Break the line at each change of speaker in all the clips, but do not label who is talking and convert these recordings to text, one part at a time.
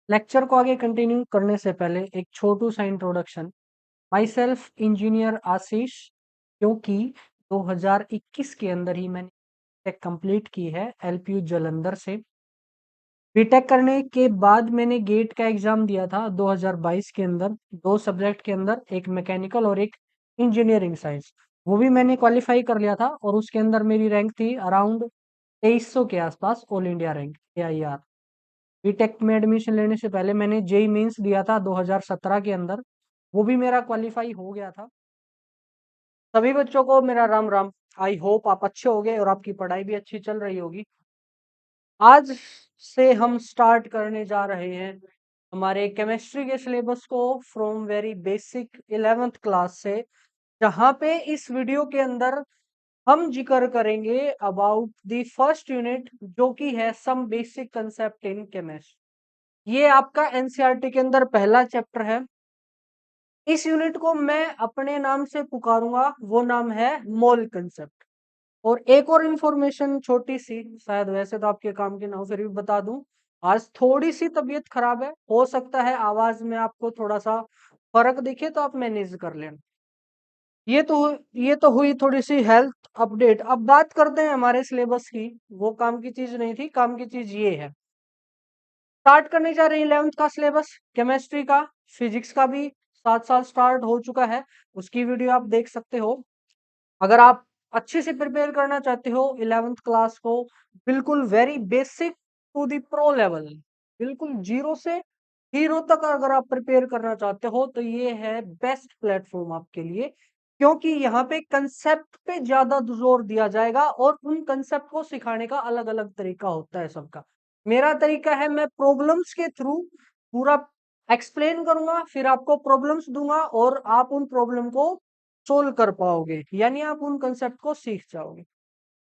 Lecture को आगे continue करने से पहले एक छोटू सा इंट्रोडक्शन। माई सेल्फ इंजीनियर आशीष, क्योंकि 2021 के अंदर ही मैंने टेक कंप्लीट की है एलपीयू जालंधर से। बीटेक करने के बाद मैंने गेट का एग्जाम दिया था 2022 के अंदर, दो सब्जेक्ट के अंदर, एक मैकेनिकल और एक इंजीनियरिंग साइंस। वो भी मैंने क्वालिफाई कर लिया था और उसके अंदर मेरी रैंक थी अराउंड 2300 के आसपास, all India rank AIR। B Tech में एडमिशन लेने से पहले मैंने जेई मेंस दिया था 2017 के अंदर, वो भी मेरा क्वालिफाई हो गया था। सभी बच्चों को मेरा राम राम। आई होप आप अच्छे होंगे और आपकी पढ़ाई भी अच्छी चल रही होगी। आज से हम स्टार्ट करने जा रहे हैं हमारे केमिस्ट्री के सिलेबस को from very basic 11th class से, जहाँ पे इस वीडियो के अंदर हम जिक्र करेंगे अबाउट द फर्स्ट यूनिट, जो कि है some basic concept in chemistry. ये आपका एनसीईआरटी के अंदर पहला चैप्टर है। इस यूनिट को मैं अपने नाम से पुकारूंगा, वो नाम है मोल कंसेप्ट। और एक और इंफॉर्मेशन छोटी सी, शायद वैसे तो आपके काम की ना हो, फिर भी बता दूं। आज थोड़ी सी तबीयत खराब है, हो सकता है आवाज में आपको थोड़ा सा फर्क दिखे, तो आप मैनेज कर लेना। ये तो हुई थोड़ी सी हेल्थ अपडेट। अब बात करते हैं हमारे सिलेबस की। वो काम की चीज नहीं थी, काम की चीज ये है। स्टार्ट करने जा रहे हैं 11th का सिलेबस, केमिस्ट्री का। फिजिक्स का भी साथ साथ स्टार्ट हो चुका है, उसकी वीडियो आप देख सकते हो। अगर आप अच्छे से प्रिपेयर करना चाहते हो 11th क्लास को, बिल्कुल very basic to the pro level, बिल्कुल जीरो से हीरो तक अगर आप प्रिपेयर करना चाहते हो, तो ये है बेस्ट प्लेटफॉर्म आपके लिए। क्योंकि यहाँ पे कंसेप्ट पे ज्यादा जोर दिया जाएगा और उन कंसेप्ट को सिखाने का अलग अलग तरीका होता है सबका। मेरा तरीका है, मैं प्रॉब्लम्स के थ्रू पूरा एक्सप्लेन करूंगा, फिर आपको प्रॉब्लम्स दूंगा और आप उन प्रॉब्लम को सोल्व कर पाओगे, यानी आप उन कंसेप्ट को सीख जाओगे।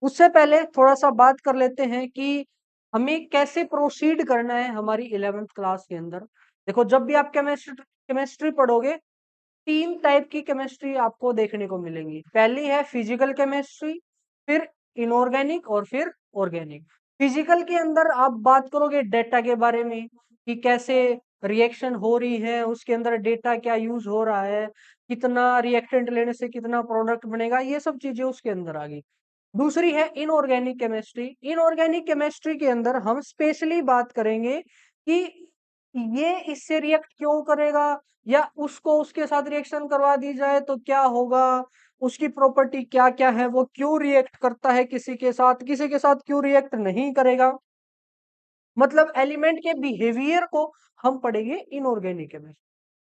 उससे पहले थोड़ा सा बात कर लेते हैं कि हमें कैसे प्रोसीड करना है हमारी 11th क्लास के अंदर। देखो, जब भी आप केमिस्ट्री केमिस्ट्री पढ़ोगे, तीन टाइप की केमिस्ट्री आपको देखने को मिलेंगी। पहली है फिजिकल केमिस्ट्री, फिर इनऑर्गेनिक और फिर ऑर्गेनिक। फिजिकल के अंदर आप बात करोगे डेटा के बारे में, कि कैसे रिएक्शन हो रही है, उसके अंदर डेटा क्या यूज हो रहा है, कितना रिएक्टेंट लेने से कितना प्रोडक्ट बनेगा, ये सब चीजें उसके अंदर आ गई। दूसरी है इनऑर्गेनिक केमिस्ट्री। इनऑर्गेनिक केमिस्ट्री के अंदर हम स्पेशली बात करेंगे कि ये इससे रिएक्ट क्यों करेगा, या उसको उसके साथ रिएक्शन करवा दी जाए तो क्या होगा, उसकी प्रॉपर्टी क्या क्या है, वो क्यों रिएक्ट करता है किसी के साथ, किसी के साथ क्यों रिएक्ट नहीं करेगा। मतलब एलिमेंट के बिहेवियर को हम पढ़ेंगे इनऑर्गेनिक केमिस्ट्री।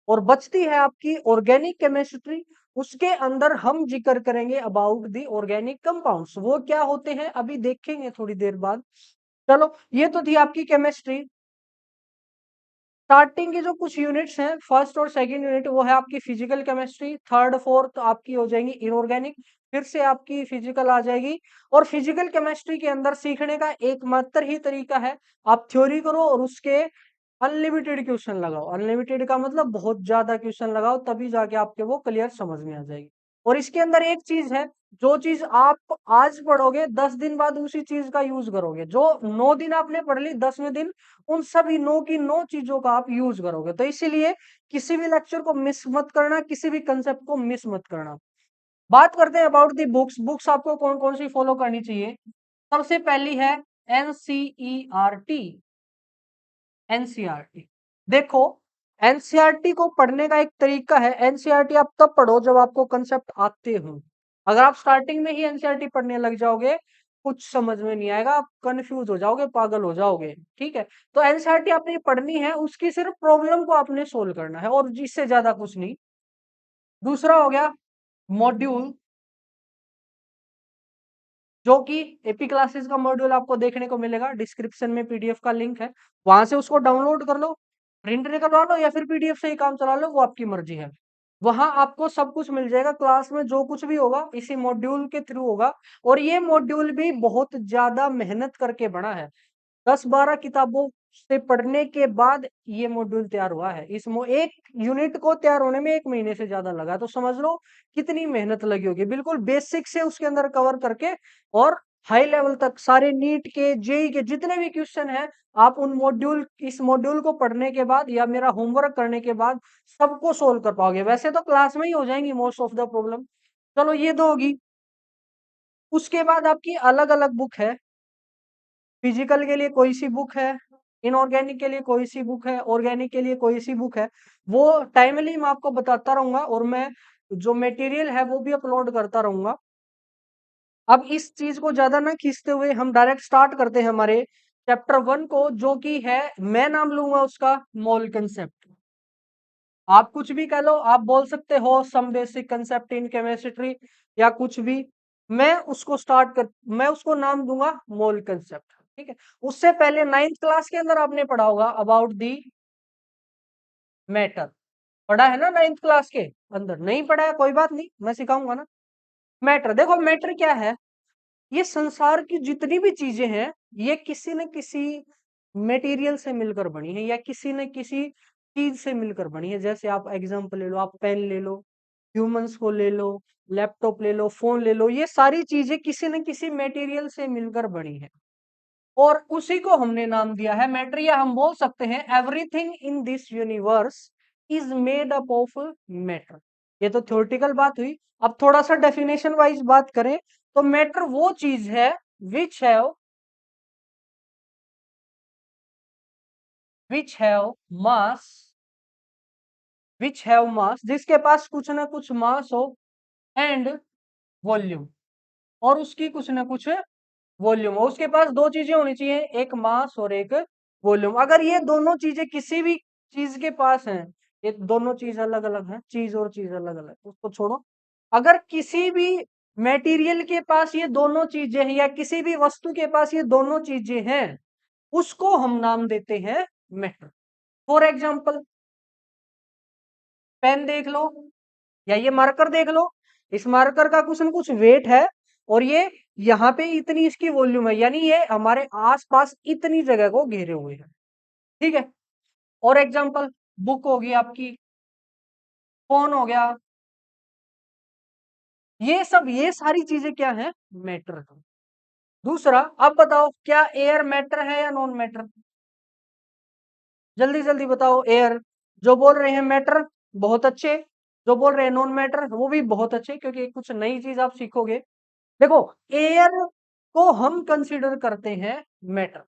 और बचती है आपकी ऑर्गेनिक केमिस्ट्री, उसके अंदर हम जिक्र करेंगे अबाउट द ऑर्गेनिक कंपाउंड्स। वो क्या होते हैं अभी देखेंगे थोड़ी देर बाद। चलो, ये तो थी आपकी केमिस्ट्री। स्टार्टिंग के जो कुछ यूनिट्स हैं, फर्स्ट और सेकंड यूनिट, वो है आपकी फिजिकल केमिस्ट्री। थर्ड फोर्थ आपकी हो जाएंगी इनऑर्गेनिक, फिर से आपकी फिजिकल आ जाएगी। और फिजिकल केमिस्ट्री के अंदर सीखने का एकमात्र ही तरीका है, आप थ्योरी करो और उसके अनलिमिटेड क्वेश्चन लगाओ। अनलिमिटेड का मतलब बहुत ज्यादा क्वेश्चन लगाओ, तभी जाके आपके वो क्लियर समझ में आ जाएगी। और इसके अंदर एक चीज है, जो चीज आप आज पढ़ोगे 10 दिन बाद उसी चीज का यूज करोगे। जो 9 दिन आपने पढ़ ली, 10वें दिन उन सभी 9 की 9 चीजों का आप यूज करोगे। तो इसीलिए किसी भी लेक्चर को मिस मत करना, किसी भी कंसेप्ट को मिस मत करना। बात करते हैं अबाउट दी बुक्स। बुक्स आपको कौन कौन सी फॉलो करनी चाहिए। सबसे पहली है एनसीईआरटी। एनसीईआरटी, देखो, एनसीईआरटी को पढ़ने का एक तरीका है। एनसीईआरटी आप तब पढ़ो जब आपको कंसेप्ट आते हो। अगर आप स्टार्टिंग में ही एनसीईआरटी पढ़ने लग जाओगे, कुछ समझ में नहीं आएगा, आप कंफ्यूज हो जाओगे, पागल हो जाओगे। ठीक है, तो एनसीईआरटी आपने पढ़नी है, उसकी सिर्फ प्रॉब्लम को आपने सोल्व करना है, और इससे ज्यादा कुछ नहीं। दूसरा हो गया मॉड्यूल, जो कि एपी क्लासेस का मॉड्यूल आपको देखने को मिलेगा। डिस्क्रिप्शन में पीडीएफ का लिंक है, वहां से उसको डाउनलोड कर लो, प्रिंट निकलवा लो, या फिर पीडीएफ से ही काम चला लो, वो आपकी मर्जी है। वहां आपको सब कुछ मिल जाएगा। क्लास में जो कुछ भी होगा इसी मॉड्यूल के थ्रू होगा। और ये मॉड्यूल भी बहुत ज्यादा मेहनत करके बना है। 10-12 किताबों से पढ़ने के बाद ये मॉड्यूल तैयार हुआ है। एक यूनिट को तैयार होने में 1 महीने से ज्यादा लगा, तो समझ लो कितनी मेहनत लगी होगी, बिल्कुल बेसिक से उसके अंदर कवर करके। और हाई लेवल तक सारे नीट के, जेई के जितने भी क्वेश्चन हैं, आप उन मॉड्यूल इस मॉड्यूल को पढ़ने के बाद या मेरा होमवर्क करने के बाद सबको सोल्व कर पाओगे। वैसे तो क्लास में ही हो जाएंगी मोस्ट ऑफ द प्रॉब्लम। चलो ये दो होगी। उसके बाद आपकी अलग अलग बुक है। फिजिकल के लिए कोई सी बुक है, इनऑर्गेनिक के लिए कोई सी बुक है, ऑर्गेनिक के लिए कोई सी बुक है। वो टाइमली मैं आपको बताता रहूंगा, और मैं जो मटेरियल है वो भी अपलोड करता रहूंगा। अब इस चीज को ज्यादा ना खींचते हुए हम डायरेक्ट स्टार्ट करते हैं हमारे चैप्टर 1 को, जो कि है, मैं नाम लूंगा उसका मोल कंसेप्ट। आप कुछ भी कह लो, आप बोल सकते हो some basic concept in chemistry या कुछ भी। मैं उसको नाम दूंगा मोल कंसेप्ट। ठीक है। उससे पहले 9th क्लास के अंदर आपने पढ़ा होगा अबाउट दी मैटर। पढ़ा है ना 9th क्लास के अंदर? नहीं पढ़ा है कोई बात नहीं, मैं सिखाऊंगा ना। मैटर, देखो मैटर क्या है। ये संसार की जितनी भी चीजें हैं, ये किसी न किसी मटेरियल से मिलकर बनी है, या किसी न किसी चीज से मिलकर बनी है। जैसे आप एग्जांपल ले लो, आप पेन ले लो, ह्यूमंस को ले लो, लैपटॉप ले लो, फोन ले लो, ये सारी चीजें किसी न किसी मटेरियल से मिलकर बनी है, और उसी को हमने नाम दिया है मैटर। या हम बोल सकते हैं everything in this universe is made up of matter. ये तो थ्योरेटिकल बात हुई। अब थोड़ा सा डेफिनेशन वाइज बात करें, तो मैटर वो चीज है which have which have mass which have मास, जिसके पास कुछ ना कुछ मास हो, एंड वॉल्यूम, और उसकी कुछ ना कुछ वॉल्यूम हो। उसके पास दो चीजें होनी चाहिए, एक मास और एक वॉल्यूम। अगर ये दोनों चीजें किसी भी चीज के पास हैं, ये दोनों चीज अलग अलग हैं, चीज और चीज अलग अलग, उसको छोड़ो। अगर किसी भी मटेरियल के पास ये दोनों चीजें हैं, या किसी भी वस्तु के पास ये दोनों चीजें हैं, उसको हम नाम देते हैं मैटर। फॉर एग्जाम्पल, पेन देख लो, या ये मार्कर देख लो। इस मार्कर का कुछ न कुछ वेट है, और ये यहाँ पे इतनी इसकी वॉल्यूम है, यानी ये हमारे आसपास इतनी जगह को घेरे हुए है। ठीक है। और एग्जांपल, बुक होगी आपकी, फोन हो गया, ये सारी चीजें क्या है, मैटर है। दूसरा, अब बताओ क्या एयर मैटर है या नॉन मैटर? जल्दी जल्दी बताओ। एयर, जो बोल रहे हैं मैटर, बहुत अच्छे। जो बोल रहे हैं नॉन मैटर, वो भी बहुत अच्छे, क्योंकि कुछ नई चीज आप सीखोगे। देखो, एयर को हम कंसीडर करते हैं मैटर,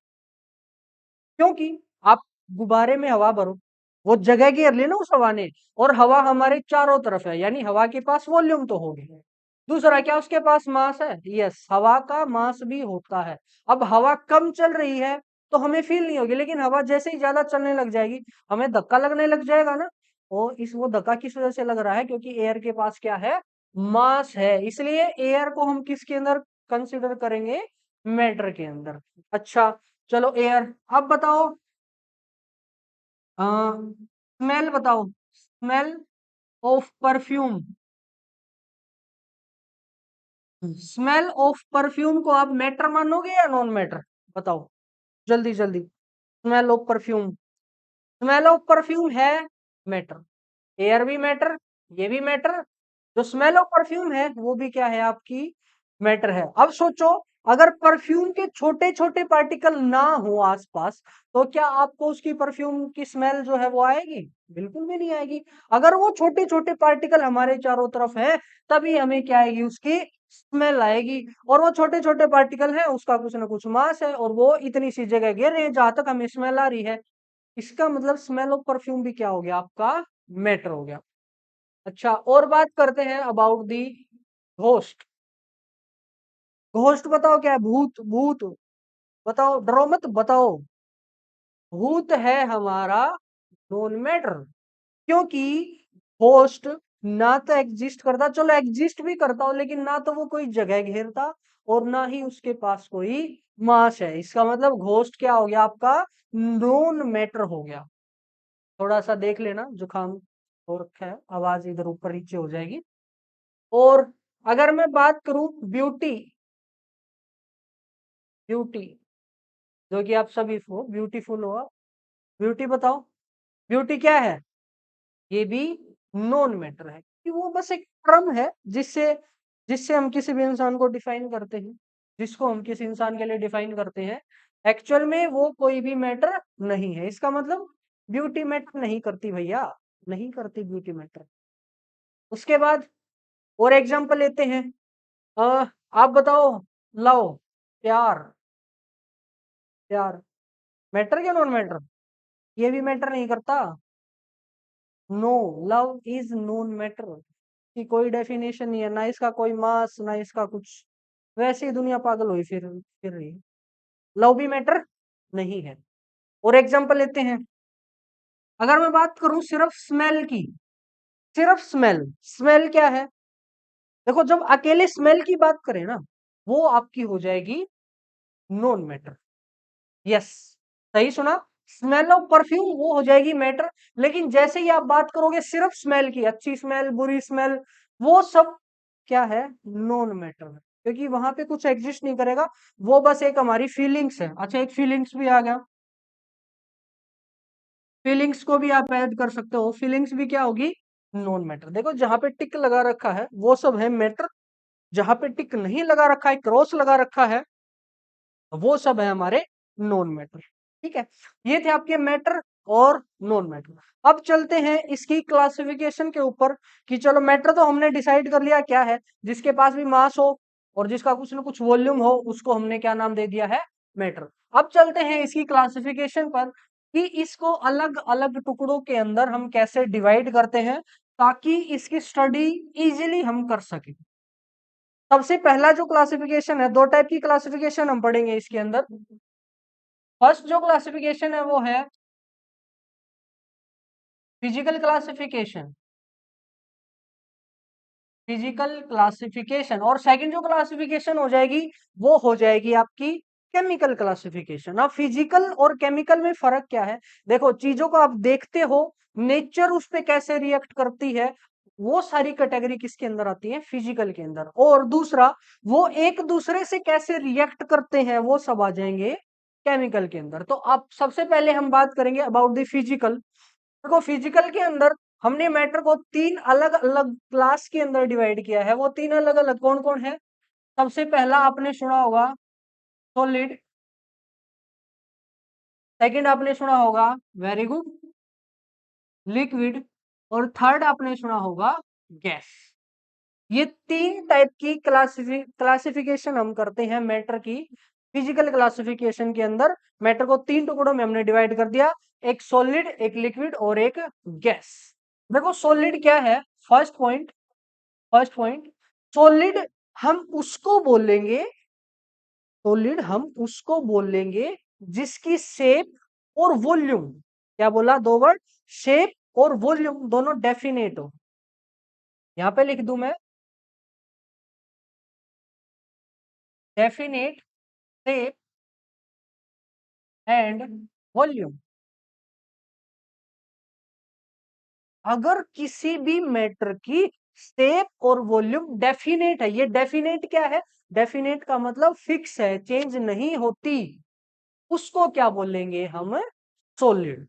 क्योंकि आप गुब्बारे में हवा भरो, वो जगह घेर ली ना उस हवा ने, और हवा हमारे चारों तरफ है, यानी हवा के पास वॉल्यूम तो होगी। दूसरा, क्या उसके पास मास है? यस, हवा का मास भी होता है। अब हवा कम चल रही है तो हमें फील नहीं होगी, लेकिन हवा जैसे ही ज्यादा चलने लग जाएगी, हमें धक्का लगने लग जाएगा ना। और वो धक्का किस वजह से लग रहा है? क्योंकि एयर के पास क्या है, मास है। इसलिए एयर को हम किसके अंदर कंसिडर करेंगे, मैटर के अंदर। अच्छा, चलो एयर। अब बताओ, स्मेल बताओ, smell of perfume. Smell of perfume को आप मैटर मानोगे या नॉन मैटर? बताओ जल्दी जल्दी। Smell of perfume, smell of perfume है मैटर। एयर भी मैटर, ये भी मैटर। जो स्मेल ऑफ परफ्यूम है वो भी क्या है, आपकी मैटर है। अब सोचो, अगर परफ्यूम के छोटे छोटे पार्टिकल ना हो आसपास, तो क्या आपको उसकी परफ्यूम की स्मेल जो है वो आएगी? बिल्कुल भी नहीं आएगी। अगर वो छोटे छोटे पार्टिकल हमारे चारों तरफ है, तभी हमें क्या आएगी, उसकी स्मेल आएगी। और वो छोटे छोटे पार्टिकल है, उसका कुछ ना कुछ मास है, और वो इतनी सी जगह घेर रहे हैं जहां तक हमें स्मेल आ रही है। इसका मतलब स्मेल ऑफ परफ्यूम भी क्या हो गया, आपका मैटर हो गया। अच्छा, और बात करते हैं अबाउट दी घोस्ट। घोस्ट बताओ क्या है? भूत, भूत। बताओ, डरो मत, बताओ। भूत है हमारा नॉन मैटर, क्योंकि घोस्ट ना तो एग्जिस्ट करता, चलो एग्जिस्ट भी करता हो, लेकिन ना तो वो कोई जगह घेरता, और ना ही उसके पास कोई मास है। इसका मतलब घोस्ट क्या हो गया, आपका नॉन मैटर हो गया। थोड़ा सा देख लेना, जुकाम हो रखा है, आवाज इधर ऊपर नीचे हो जाएगी। और अगर मैं बात करूं ब्यूटी, ब्यूटी, जो कि आप सभी को ब्यूटीफुल हो, ब्यूटी बताओ, ब्यूटी क्या है? ये भी नॉन मैटर है, कि वो बस एक टर्म है जिससे जिससे हम किसी भी इंसान को डिफाइन करते हैं। जिसको हम किसी इंसान के लिए डिफाइन करते हैं, एक्चुअल में वो कोई भी मैटर नहीं है। इसका मतलब ब्यूटी मैटर नहीं करती भैया, नहीं करती ब्यूटी मैटर। उसके बाद और एग्जांपल लेते हैं। आप बताओ, लव, प्यार, प्यार मैटर क्या नॉन मैटर? ये भी मैटर नहीं करता। No, love is non matter की कोई डेफिनेशन नहीं है, ना इसका कोई मास, ना इसका कुछ। वैसे ही दुनिया पागल हुई फिर रही। लव भी मैटर नहीं है। और एग्जांपल लेते हैं। अगर मैं बात करूं सिर्फ स्मेल की, सिर्फ स्मेल, स्मेल क्या है? देखो, जब अकेले स्मेल की बात करें ना, वो आपकी हो जाएगी नॉन मैटर। यस, सही सुना। स्मेल ऑफ परफ्यूम वो हो जाएगी मैटर। लेकिन जैसे ही आप बात करोगे सिर्फ स्मेल की, अच्छी स्मेल, बुरी स्मेल, वो सब क्या है? नॉन मैटर है, क्योंकि वहां पे कुछ एग्जिस्ट नहीं करेगा। वो बस एक हमारी फीलिंग्स है। अच्छा, एक फीलिंग्स भी आ गया। फीलिंग्स को भी आप ऐड कर सकते हो। फीलिंग्स भी क्या होगी? Non matter. देखो, जहां पे टिक लगा रखा है वो सब है मैटर, जहां पे टिक नहीं लगा रखा है, क्रॉस लगा रखा है, वो सब है हमारे नॉन मैटर। ठीक है, ये थे आपके मैटर और नॉन मैटर। अब चलते हैं इसकी क्लासिफिकेशन के ऊपर कि चलो, मैटर तो हमने डिसाइड कर लिया क्या है, जिसके पास भी मास हो और जिसका कुछ ना कुछ वॉल्यूम हो, उसको हमने क्या नाम दे दिया है? मैटर। अब चलते हैं इसकी क्लासिफिकेशन पर कि इसको अलग अलग टुकड़ों के अंदर हम कैसे डिवाइड करते हैं, ताकि इसकी स्टडी इजीली हम कर सकें। सबसे पहला जो क्लासिफिकेशन है, दो टाइप की क्लासिफिकेशन हम पढ़ेंगे इसके अंदर। फर्स्ट जो क्लासिफिकेशन है वो है फिजिकल क्लासिफिकेशन, फिजिकल क्लासिफिकेशन। और सेकंड जो क्लासिफिकेशन हो जाएगी वो हो जाएगी आपकी केमिकल क्लासिफिकेशन। अब फिजिकल और केमिकल में फर्क क्या है? देखो, चीजों को आप देखते हो, नेचर उस पे कैसे रिएक्ट करती है, वो सारी कैटेगरी किसके अंदर आती है? फिजिकल के अंदर। और दूसरा, वो एक दूसरे से कैसे रिएक्ट करते हैं, वो सब आ जाएंगे केमिकल के अंदर। तो अब सबसे पहले हम बात करेंगे अबाउट द फिजिकल। देखो, फिजिकल के अंदर हमने मैटर को तीन अलग अलग क्लास के अंदर डिवाइड किया है। वो तीन अलग अलग कौन कौन है? सबसे पहला आपने सुना होगा सॉलिड, सेकंड आपने सुना होगा, वेरी गुड, लिक्विड, और थर्ड आपने सुना होगा गैस। ये तीन टाइप की क्लासिफिकेशन हम करते हैं मैटर की। फिजिकल क्लासिफिकेशन के अंदर मैटर को तीन टुकड़ों में हमने डिवाइड कर दिया, एक सॉलिड, एक लिक्विड और एक गैस। देखो, सॉलिड क्या है? First point, first point, solid हम उसको बोलेंगे, सॉलिड हम उसको बोलेंगे जिसकी शेप और वॉल्यूम, क्या बोला? दो वर्ड, शेप और वॉल्यूम दोनों डेफिनेट हो। यहां पे लिख दूं मैं, डेफिनेट शेप एंड वॉल्यूम। अगर किसी भी मैटर की शेप और वॉल्यूम डेफिनेट है, ये डेफिनेट क्या है? डेफिनेट का मतलब फिक्स है, चेंज नहीं होती, उसको क्या बोलेंगे हम? सॉलिड।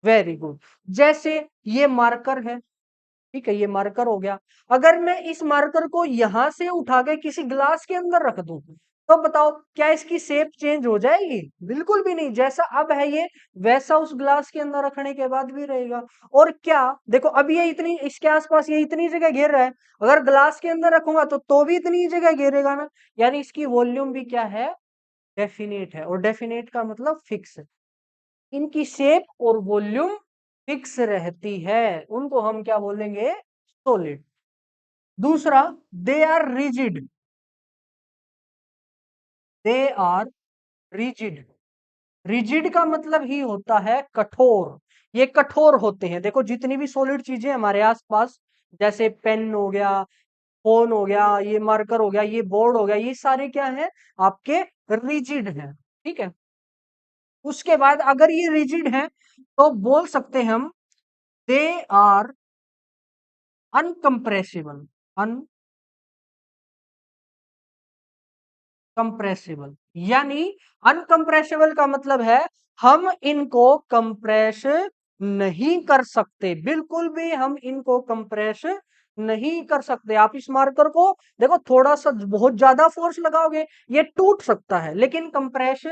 Very good. जैसे ये मार्कर है, ठीक है, ये मार्कर हो गया। अगर मैं इस मार्कर को यहां से उठा के किसी ग्लास के अंदर रख दूं, तो बताओ क्या इसकी शेप चेंज हो जाएगी? बिल्कुल भी नहीं। जैसा अब है ये, वैसा उस ग्लास के अंदर रखने के बाद भी रहेगा। और क्या, देखो, अब ये इतनी, इसके आसपास ये इतनी जगह घेर रहा है, अगर ग्लास के अंदर रखूंगा तो भी इतनी जगह घेरेगा ना। यानी इसकी वॉल्यूम भी क्या है? डेफिनेट है। और डेफिनेट का मतलब फिक्स है। इनकी शेप और वॉल्यूम फिक्स रहती है, उनको हम क्या बोलेंगे? सॉलिड। दूसरा, they are rigid, they are rigid. Rigid का मतलब ही होता है कठोर। ये कठोर होते हैं। देखो, जितनी भी सॉलिड चीजें हमारे आसपास, जैसे पेन हो गया, फोन हो गया, ये मार्कर हो गया, ये बोर्ड हो गया, ये सारे क्या है? आपके रिजिड हैं। ठीक है। उसके बाद अगर ये रिजिड है तो बोल सकते हैं हम दे आर अनकंप्रेसिबल, अनकंप्रेसिबल। यानी अनकंप्रेसिबल का मतलब है हम इनको कंप्रेस नहीं कर सकते, बिल्कुल भी हम इनको कंप्रेस नहीं कर सकते। आप इस मार्कर को देखो, थोड़ा सा बहुत ज्यादा फोर्स लगाओगे ये टूट सकता है, लेकिन कंप्रेस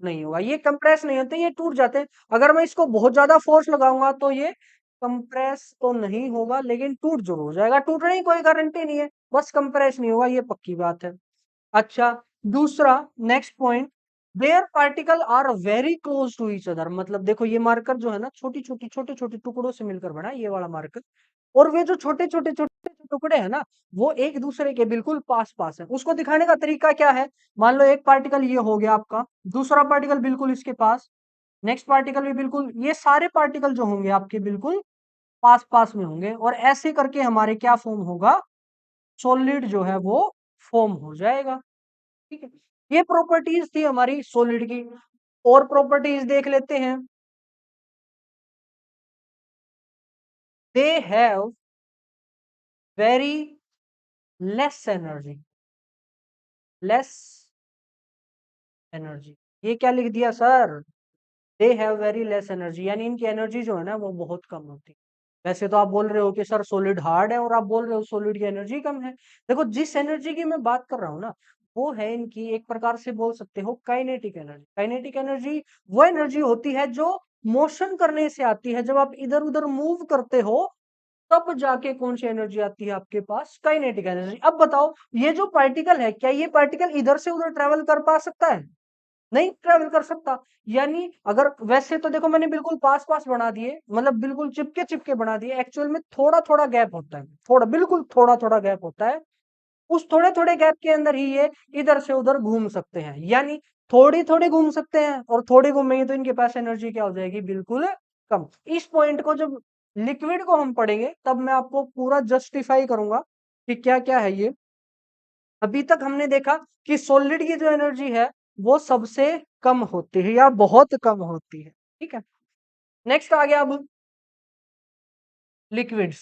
नहीं होगा। ये कंप्रेस नहीं होते, ये टूट जाते हैं। अगर मैं इसको बहुत ज्यादा फोर्स लगाऊंगा तो ये कंप्रेस तो नहीं होगा, लेकिन टूट जरूर हो जाएगा। टूटने की कोई गारंटी नहीं है, बस कंप्रेस नहीं होगा, ये पक्की बात है। अच्छा, दूसरा, next point, there particle are very close to each other. मतलब देखो, ये मार्कर जो है ना, छोटे छोटे टुकड़ों से मिलकर बना है, ये वाला मार्कर। और वे जो छोटे छोटे टुकड़े हैं ना, वो एक दूसरे के बिल्कुल पास पास है। उसको दिखाने का तरीका क्या है? मान लो एक पार्टिकल ये हो गया आपका, दूसरा पार्टिकल बिल्कुल इसके पास, नेक्स्ट पार्टिकल भी बिल्कुल, ये सारे पार्टिकल जो होंगे आपके बिल्कुल पास पास में होंगे, और ऐसे करके हमारे क्या फॉर्म होगा? सॉलिड जो है वो फॉर्म हो जाएगा। ठीक है, ये प्रॉपर्टीज थी हमारी सॉलिड की। और प्रॉपर्टीज देख लेते हैं। They have very less energy, less energy. ये क्या लिख दिया sir? They have very less energy, यानी इनकी एनर्जी जो है ना वो बहुत कम होती है। वैसे तो आप बोल रहे हो कि सर सॉलिड हार्ड है, और आप बोल रहे हो सॉलिड की एनर्जी कम है। देखो, जिस एनर्जी की मैं बात कर रहा हूँ ना, वो है इनकी एक प्रकार से बोल सकते हो काइनेटिक एनर्जी। काइनेटिक एनर्जी वो एनर्जी होती है जो मोशन करने से आती है। जब आप इधर उधर मूव करते हो, तब जाके कौन सी एनर्जी आती है आपके पास? Kinetic energy. अब बताओ, ये जो पार्टिकल है, क्या ये पार्टिकल इधर से उधर ट्रेवल कर पा सकता है? नहीं ट्रेवल कर सकता। यानी अगर, वैसे तो देखो मैंने बिल्कुल पास पास बना दिए, मतलब बिल्कुल चिपके चिपके बना दिए, एक्चुअल में थोड़ा थोड़ा गैप होता है, थोड़ा, बिल्कुल थोड़ा थोड़ा गैप होता है। उस थोड़े थोड़े गैप के अंदर ही ये इधर से उधर घूम सकते हैं। यानी थोड़ी थोड़ी घूम सकते हैं, और थोड़ी घूमेंगे तो इनके पास एनर्जी क्या हो जाएगी? बिल्कुल कम। इस पॉइंट को जब लिक्विड को हम पढ़ेंगे, तब मैं आपको पूरा जस्टिफाई करूंगा कि क्या क्या है ये। अभी तक हमने देखा कि सॉलिड की जो एनर्जी है वो सबसे कम होती है, या बहुत कम होती है। ठीक है, नेक्स्ट आ गया अब लिक्विड्स।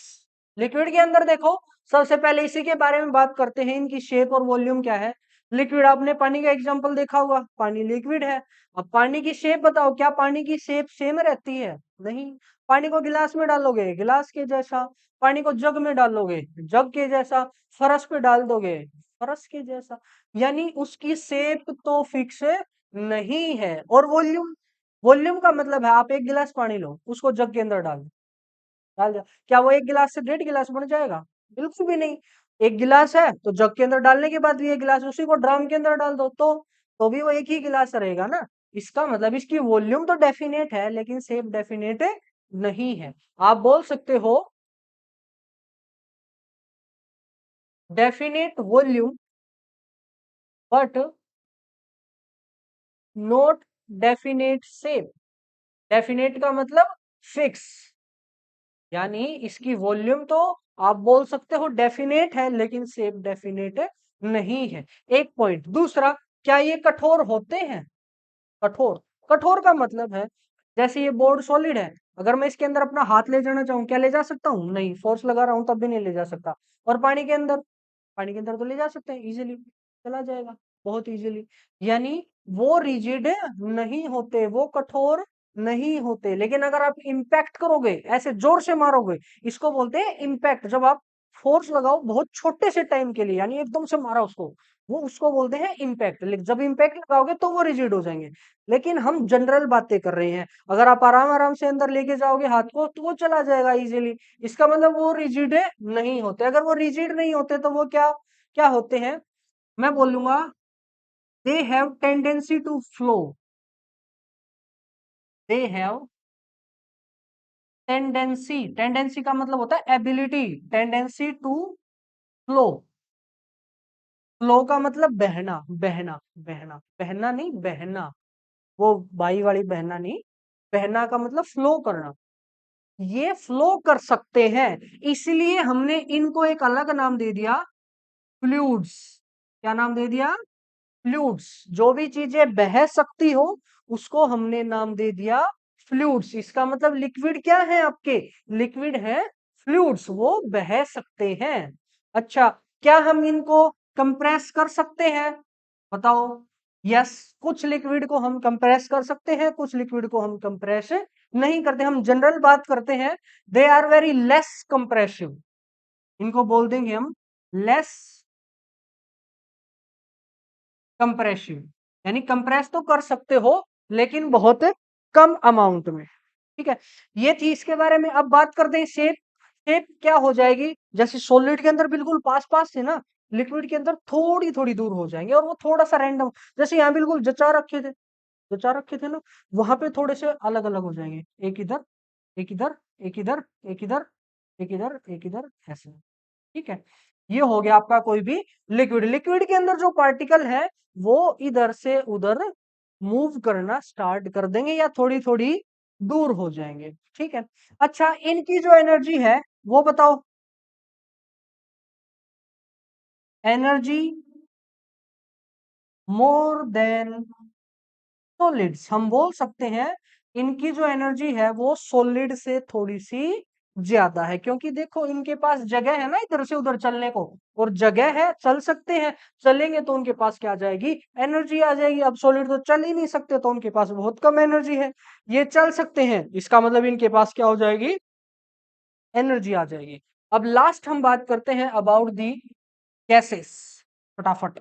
लिक्विड के अंदर देखो, सबसे पहले इसी के बारे में बात करते हैं, इनकी शेप और वॉल्यूम क्या है। लिक्विड, आपने पानी का एग्जांपल देखा होगा, पानी लिक्विड है। अब पानी की शेप बताओ, क्या पानी की शेप सेम रहती है? नहीं। पानी को गिलास में डालोगे, गिलास के जैसा। पानी को जग में डालोगे, जग के जैसा। फरस पे डाल दोगे, फरस के जैसा। यानी उसकी शेप तो फिक्स नहीं है। और वॉल्यूम, वॉल्यूम का मतलब है, आप एक गिलास पानी लो, उसको जग के अंदर डाल डाल दिया, क्या वो एक गिलास से 1.5 गिलास बन जाएगा? बिल्कुल भी नहीं। एक गिलास है तो जग के अंदर डालने के बाद भी एक गिलास, उसी को ड्राम के अंदर डाल दो तो भी वो एक ही गिलास रहेगा ना। इसका मतलब इसकी वॉल्यूम तो डेफिनेट है, लेकिन शेप डेफिनेट नहीं है। आप बोल सकते हो definite volume but not definite shape. Definite का मतलब फिक्स, यानी इसकी वॉल्यूम तो आप बोल सकते हो डेफिनेट है, लेकिन शेप डेफिनेट नहीं है। एक पॉइंट। दूसरा, क्या ये कठोर होते हैं? कठोर, कठोर का मतलब है, जैसे ये बोर्ड सॉलिड है, अगर मैं इसके अंदर अपना हाथ ले जाना चाहूँ, क्या ले जा सकता हूँ? नहीं, फोर्स लगा रहा हूं तब भी नहीं ले जा सकता। और पानी के अंदर, पानी के अंदर तो ले जा सकते हैं इजीली, चला जाएगा बहुत इजीली। यानी वो रिजिड नहीं होते, वो कठोर नहीं होते। लेकिन अगर आप इम्पैक्ट करोगे, ऐसे जोर से मारोगे, इसको बोलते हैं इम्पैक्ट। जब आप फोर्स लगाओ बहुत छोटे से टाइम के लिए, यानी एकदम से मारा उसको, वो उसको बोलते हैं इम्पैक्ट। लेकिन जब इम्पैक्ट लगाओगे तो वो रिजिड हो जाएंगे। लेकिन हम जनरल बातें कर रहे हैं, अगर आप आराम आराम से अंदर लेके जाओगे हाथ को, तो वो चला जाएगा इजीली। इसका मतलब वो रिजिड नहीं होते। अगर वो रिजिड नहीं होते तो वो क्या क्या होते हैं? मैं बोलूंगा they have tendency to flow. They have tendency, tendency का मतलब होता है ability, tendency to flow. Flow का मतलब बहना, बहना, बहना, बहना नहीं, बहना। वो बाई वाली बहना नहीं, बहना का मतलब फ्लो करना। ये फ्लो कर सकते हैं, इसलिए हमने इनको एक अलग नाम दे दिया, फ्लूइड्स। क्या नाम दे दिया? फ्लूइड्स। जो भी चीजें बह सकती हो, उसको हमने नाम दे दिया फ्लूइड्स। इसका मतलब लिक्विड क्या है आपके? लिक्विड है फ्लूइड्स, वो बह सकते हैं। अच्छा, क्या हम इनको कंप्रेस कर सकते हैं? बताओ। यस, कुछ लिक्विड को हम कंप्रेस कर सकते हैं, कुछ लिक्विड को हम कंप्रेस नहीं करते। हम जनरल बात करते हैं, they are very less compressive. इनको बोल देंगे हम लेस कंप्रेसिव, यानी कंप्रेस तो कर सकते हो लेकिन बहुत कम अमाउंट में। ठीक है, ये थी इसके बारे में। अब बात करते हैं शेप। शेप क्या हो जाएगी, जैसे सॉलिड के अंदर बिल्कुल पास पास थे ना, लिक्विड के अंदर थोड़ी थोड़ी दूर हो जाएंगे, और वो थोड़ा सा रैंडम, जैसे यहाँ बिल्कुल जचा रखे थे ना, वहां पे थोड़े से अलग अलग हो जाएंगे, एक इधर एक इधर एक इधर एक इधर एक इधर एक इधर, ऐसे। ठीक है, ये हो गया आपका कोई भी लिक्विड। लिक्विड के अंदर जो पार्टिकल है वो इधर से उधर मूव करना स्टार्ट कर देंगे या थोड़ी थोड़ी दूर हो जाएंगे। ठीक है, अच्छा इनकी जो एनर्जी है वो बताओ। एनर्जी मोर देन सॉलिड्स, हम बोल सकते हैं इनकी जो एनर्जी है वो सॉलिड से थोड़ी सी ज्यादा है, क्योंकि देखो इनके पास जगह है ना इधर से उधर चलने को, और जगह है, चल सकते हैं, चलेंगे तो उनके पास क्या आ जाएगी, एनर्जी आ जाएगी। अब सॉलिड तो चल ही नहीं सकते, तो उनके पास बहुत कम एनर्जी है। ये चल सकते हैं, इसका मतलब इनके पास क्या हो जाएगी, एनर्जी आ जाएगी। अब लास्ट हम बात करते हैं अबाउट दी गैसेस, फटाफट।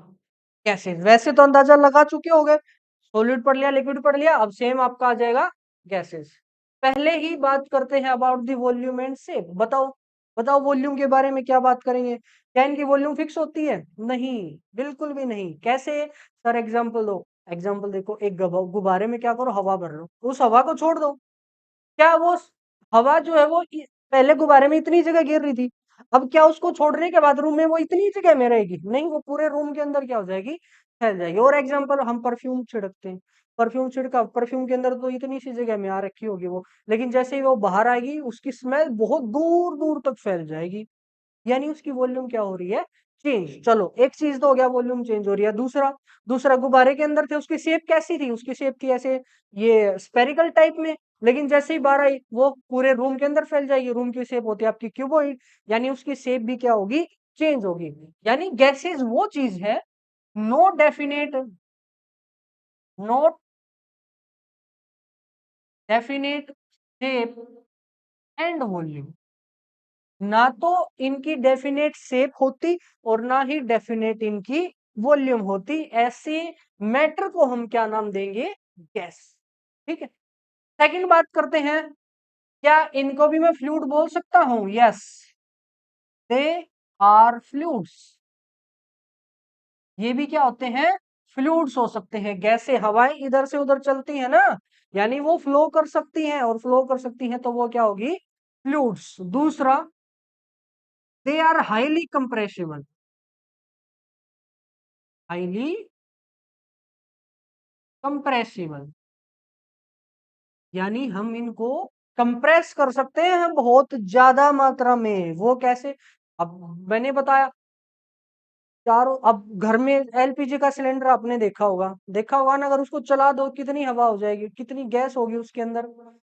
गैसेस वैसे तो अंदाजा लगा चुके होंगे, सॉलिड पढ़ लिया, लिक्विड पढ़ लिया, अब सेम आपका आ जाएगा गैसेस। पहले ही बात करते हैं about the volume and shape. बताओ, बताओ वॉल्यूम के बारे में क्या बात करेंगे। क्या इनकी वॉल्यूम फिक्स होती है, नहीं, बिल्कुल भी नहीं। कैसे सर, एग्जांपल दो। एग्जांपल देखो, एक गुब्बारे में क्या करो, हवा भर लो, उस हवा को छोड़ दो, क्या वो हवा जो है वो पहले गुब्बारे में इतनी जगह गिर रही थी, अब क्या उसको छोड़ने के बाद रूम में वो इतनी जगह में रहेगी, नहीं, वो पूरे रूम के अंदर क्या हो जाएगी, फैल जाएगी। और एग्जांपल, हम परफ्यूम छिड़कते हैं, परफ्यूम छिड़का, परफ्यूम के अंदर तो इतनी सी जगह में आ रखी होगी वो, लेकिन जैसे ही वो बाहर आएगी उसकी स्मेल बहुत दूर दूर तक फैल जाएगी, यानी उसकी वॉल्यूम क्या हो रही है, चेंज। चलो एक चीज तो हो गया, वॉल्यूम चेंज हो रही है। दूसरा, दूसरा गुब्बारे के अंदर थे, उसकी शेप कैसी थी, उसकी शेप थी ऐसे, ये स्पेरिकल टाइप में, लेकिन जैसे ही बाहर आई वो पूरे रूम के अंदर फैल जाएगी, रूम की शेप होती है आपकी क्यूबॉइड, यानी उसकी शेप भी क्या होगी, चेंज होगी। यानी गैसेस वो चीज है, no definite, no definite shape and volume, ना तो इनकी डेफिनेट शेप होती और ना ही डेफिनेट इनकी वॉल्यूम होती, ऐसे मैटर को हम क्या नाम देंगे, गैस। ठीक है, सेकंड बात करते हैं, क्या इनको भी मैं फ्लूइड बोल सकता हूं, यस, दे आर फ्लूइड्स, ये भी क्या होते हैं, फ्लूइड्स हो सकते हैं। गैसें, हवाएं इधर से उधर चलती है ना, यानी वो फ्लो कर सकती हैं, और फ्लो कर सकती हैं तो वो क्या होगी, फ्लूइड्स। दूसरा, they are highly compressible, highly compressible, यानी हम इनको कंप्रेस कर सकते हैं हम बहुत ज्यादा मात्रा में। वो कैसे, अब मैंने बताया, चारों, अब घर में एलपीजी का सिलेंडर आपने देखा होगा, देखा होगा ना, अगर उसको चला दो कितनी हवा हो जाएगी, कितनी गैस होगी उसके अंदर।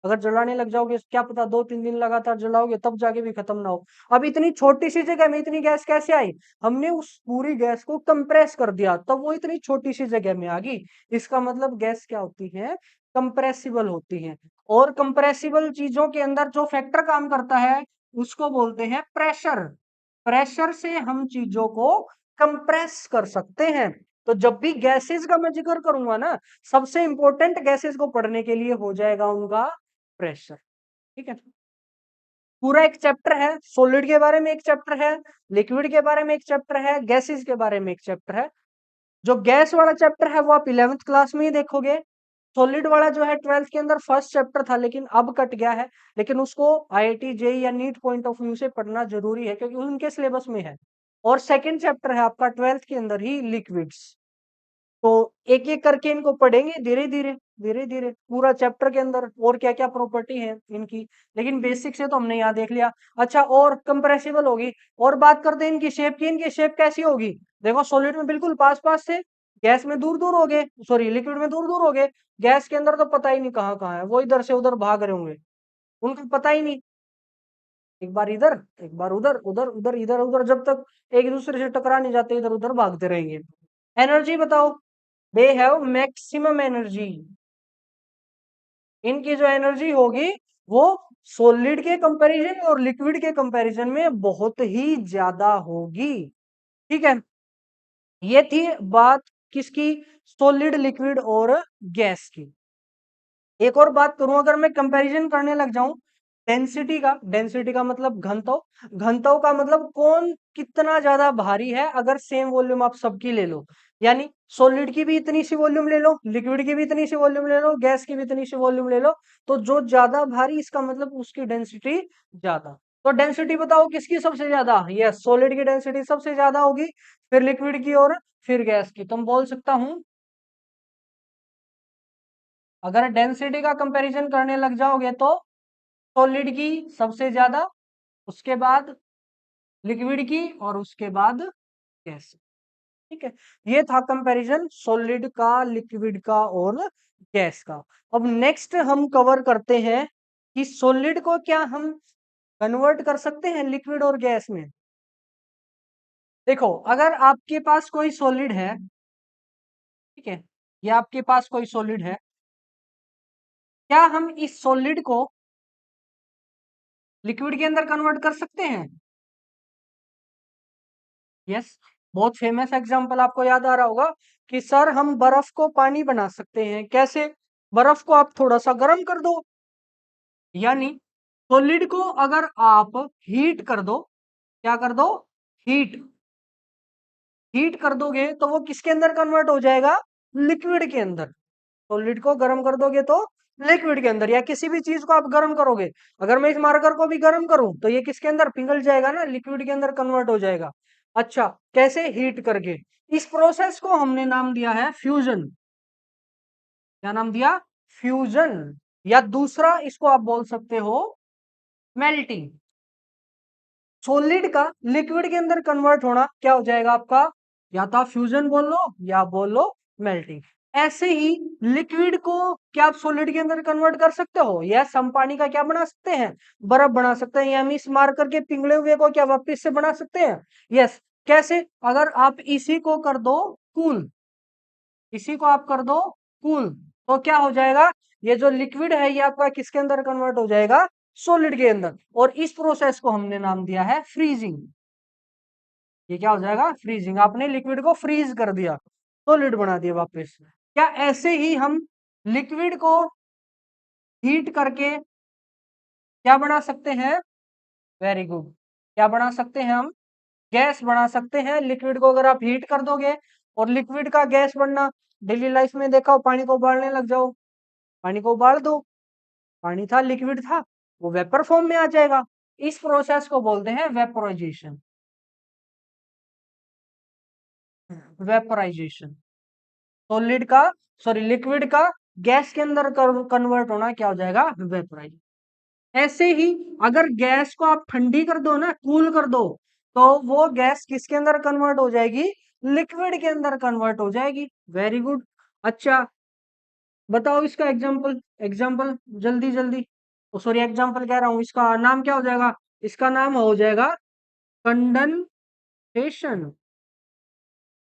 अगर जलाने लग जाओगे, क्या पता 2-3 दिन लगातार जलाओगे तब जाके भी खत्म ना हो। अब इतनी छोटी सी जगह में इतनी गैस कैसे आई, हमने उस पूरी गैस को कंप्रेस कर दिया, तब वो इतनी छोटी सी जगह में आ गई। इसका मतलब गैस क्या होती है, कंप्रेसिबल होती है। और कंप्रेसिबल चीजों के अंदर जो फैक्टर काम करता है उसको बोलते हैं प्रेशर। प्रेशर से हम चीजों को कंप्रेस कर सकते हैं। तो जब भी गैसेस का मैं जिक्र करूंगा ना, सबसे इंपॉर्टेंट गैसेस को पढ़ने के लिए हो जाएगा उनका प्रेशर। ठीक है, पूरा एक चैप्टर है, सॉलिड के बारे में एक चैप्टर है, लिक्विड के बारे में एक चैप्टर है, गैसेस के बारे में एक चैप्टर है। जो गैस वाला चैप्टर है वो आप 11th क्लास में ही देखोगे। सॉलिड वाला जो है 12th के अंदर फर्स्ट चैप्टर था, लेकिन अब कट गया है, लेकिन उसको आईआईटी जेई या नीट पॉइंट ऑफ व्यू से पढ़ना जरूरी है, क्योंकि उनके सिलेबस में है। और सेकंड चैप्टर है आपका 12th के अंदर ही, लिक्विड्स। तो एक एक करके इनको पढ़ेंगे धीरे धीरे, धीरे धीरे पूरा चैप्टर के अंदर और क्या क्या प्रॉपर्टी है इनकी, लेकिन बेसिक से तो हमने यहाँ देख लिया। अच्छा, और कंप्रेसिबल होगी, और बात करते हैं इनकी शेप की, इनकी शेप कैसी होगी। देखो सॉलिड में बिल्कुल पास पास से, गैस में दूर दूर हो गए, सॉरी लिक्विड में दूर दूर हो गए, गैस के अंदर तो पता ही नहीं कहाँ कहाँ है, वो इधर से उधर भाग रहे होंगे, उनको पता ही नहीं, एक बार इधर, एक बार उधर, उधर उधर इधर उधर, जब तक एक दूसरे से टकरा नहीं जाते इधर उधर भागते रहेंगे। एनर्जी बताओ, दे हैव मैक्सिमम एनर्जी, इनकी जो एनर्जी होगी वो सॉलिड के कंपैरिजन और लिक्विड के कंपैरिजन में बहुत ही ज्यादा होगी। ठीक है, ये थी बात किसकी, सॉलिड लिक्विड और गैस की। एक और बात करूं, अगर मैं कंपैरिजन करने लग जाऊं डेंसिटी का मतलब घनत्व, घनत्व का मतलब कौन कितना ज्यादा भारी है। अगर सेम वॉल्यूम आप सबकी ले लो, यानी सॉलिड की भी इतनी सी वॉल्यूम ले लो, लिक्विड की भी इतनी सी वॉल्यूम ले लो, गैस की भी इतनी सी वॉल्यूम ले लो, तो जो ज्यादा भारी इसका मतलब उसकी डेंसिटी ज्यादा। तो डेंसिटी बताओ किसकी सबसे ज्यादा, यस सॉलिड की डेंसिटी सबसे ज्यादा होगी, फिर लिक्विड की और फिर गैस की। तुम बोल सकता हूं, अगर डेंसिटी का कंपैरिजन करने लग जाओगे तो सॉलिड की सबसे ज्यादा, उसके बाद लिक्विड की और उसके बाद गैस। ठीक है, ये था कंपैरिजन सॉलिड का, लिक्विड का और गैस का। अब नेक्स्ट हम कवर करते हैं कि सॉलिड को क्या हम कन्वर्ट कर सकते हैं लिक्विड और गैस में। देखो, अगर आपके पास कोई सॉलिड है, ठीक है, ये आपके पास कोई सॉलिड है, क्या हम इस सॉलिड को लिक्विड के अंदर कन्वर्ट कर सकते हैं? यस, बहुत फेमस एग्जांपल आपको याद आ रहा होगा कि सर हम बर्फ को पानी बना सकते हैं। कैसे? बर्फ को आप थोड़ा सा गर्म कर दो, यानी सॉलिड को अगर आप हीट कर दो, क्या कर दो, हीट, हीट कर दोगे तो वो किसके अंदर कन्वर्ट हो जाएगा, लिक्विड के अंदर। सॉलिड को गर्म कर दोगे तो लिक्विड के अंदर, या किसी भी चीज को आप गर्म करोगे, अगर मैं इस मार्कर को भी गर्म करूं तो ये किसके अंदर पिघल जाएगा ना, लिक्विड के अंदर कन्वर्ट हो जाएगा। अच्छा, कैसे, हीट करके। इस प्रोसेस को हमने नाम दिया है फ्यूजन। क्या नाम दिया, फ्यूजन। या दूसरा इसको आप बोल सकते हो मेल्टिंग। सॉलिड का लिक्विड के अंदर कन्वर्ट होना क्या हो जाएगा आपका, या तो आप फ्यूजन बोल लो या बोल लो मेल्टिंग। ऐसे ही लिक्विड को क्या आप सॉलिड के अंदर कन्वर्ट कर सकते हो, यस हम पानी का क्या बना सकते हैं, बर्फ बना सकते हैं, या हम इस मार करके पिघले हुए को क्या वापस से बना सकते हैं। यस, कैसे, अगर आप इसी को कर दो कूल, इसी को आप कर दो कूल, तो क्या हो जाएगा, ये जो लिक्विड है ये आपका किसके अंदर कन्वर्ट हो जाएगा, सॉलिड के अंदर। और इस प्रोसेस को हमने नाम दिया है फ्रीजिंग। ये क्या हो जाएगा, फ्रीजिंग। आपने लिक्विड को फ्रीज कर दिया, सॉलिड बना दिया वापस। क्या ऐसे ही हम लिक्विड को हीट करके क्या बना सकते हैं, वेरी गुड, क्या बना सकते हैं हम, गैस बना सकते हैं। लिक्विड को अगर आप हीट कर दोगे, और लिक्विड का गैस बनना डेली लाइफ में देखा हो, पानी को उबालने लग जाओ, पानी को उबाल दो, पानी था लिक्विड था, वो वेपर फॉर्म में आ जाएगा। इस प्रोसेस को बोलते हैं वेपोराइजेशन, वेपोराइजेशन। सॉलिड का, सॉरी लिक्विड का गैस के अंदर कन्वर्ट होना क्या हो जाएगा, वेपोराइजेशन। ऐसे ही अगर गैस को आप ठंडी कर दो ना, कूल कर दो, तो वो गैस किसके अंदर कन्वर्ट हो जाएगी, लिक्विड के अंदर कन्वर्ट हो जाएगी। Very good. अच्छा, बताओ इसका एग्जाम्पल, एग्जाम्पल जल्दी जल्दी, सॉरी एग्जाम्पल कह रहा हूं, इसका नाम क्या हो जाएगा, इसका नाम हो जाएगा कंडेंसेशन।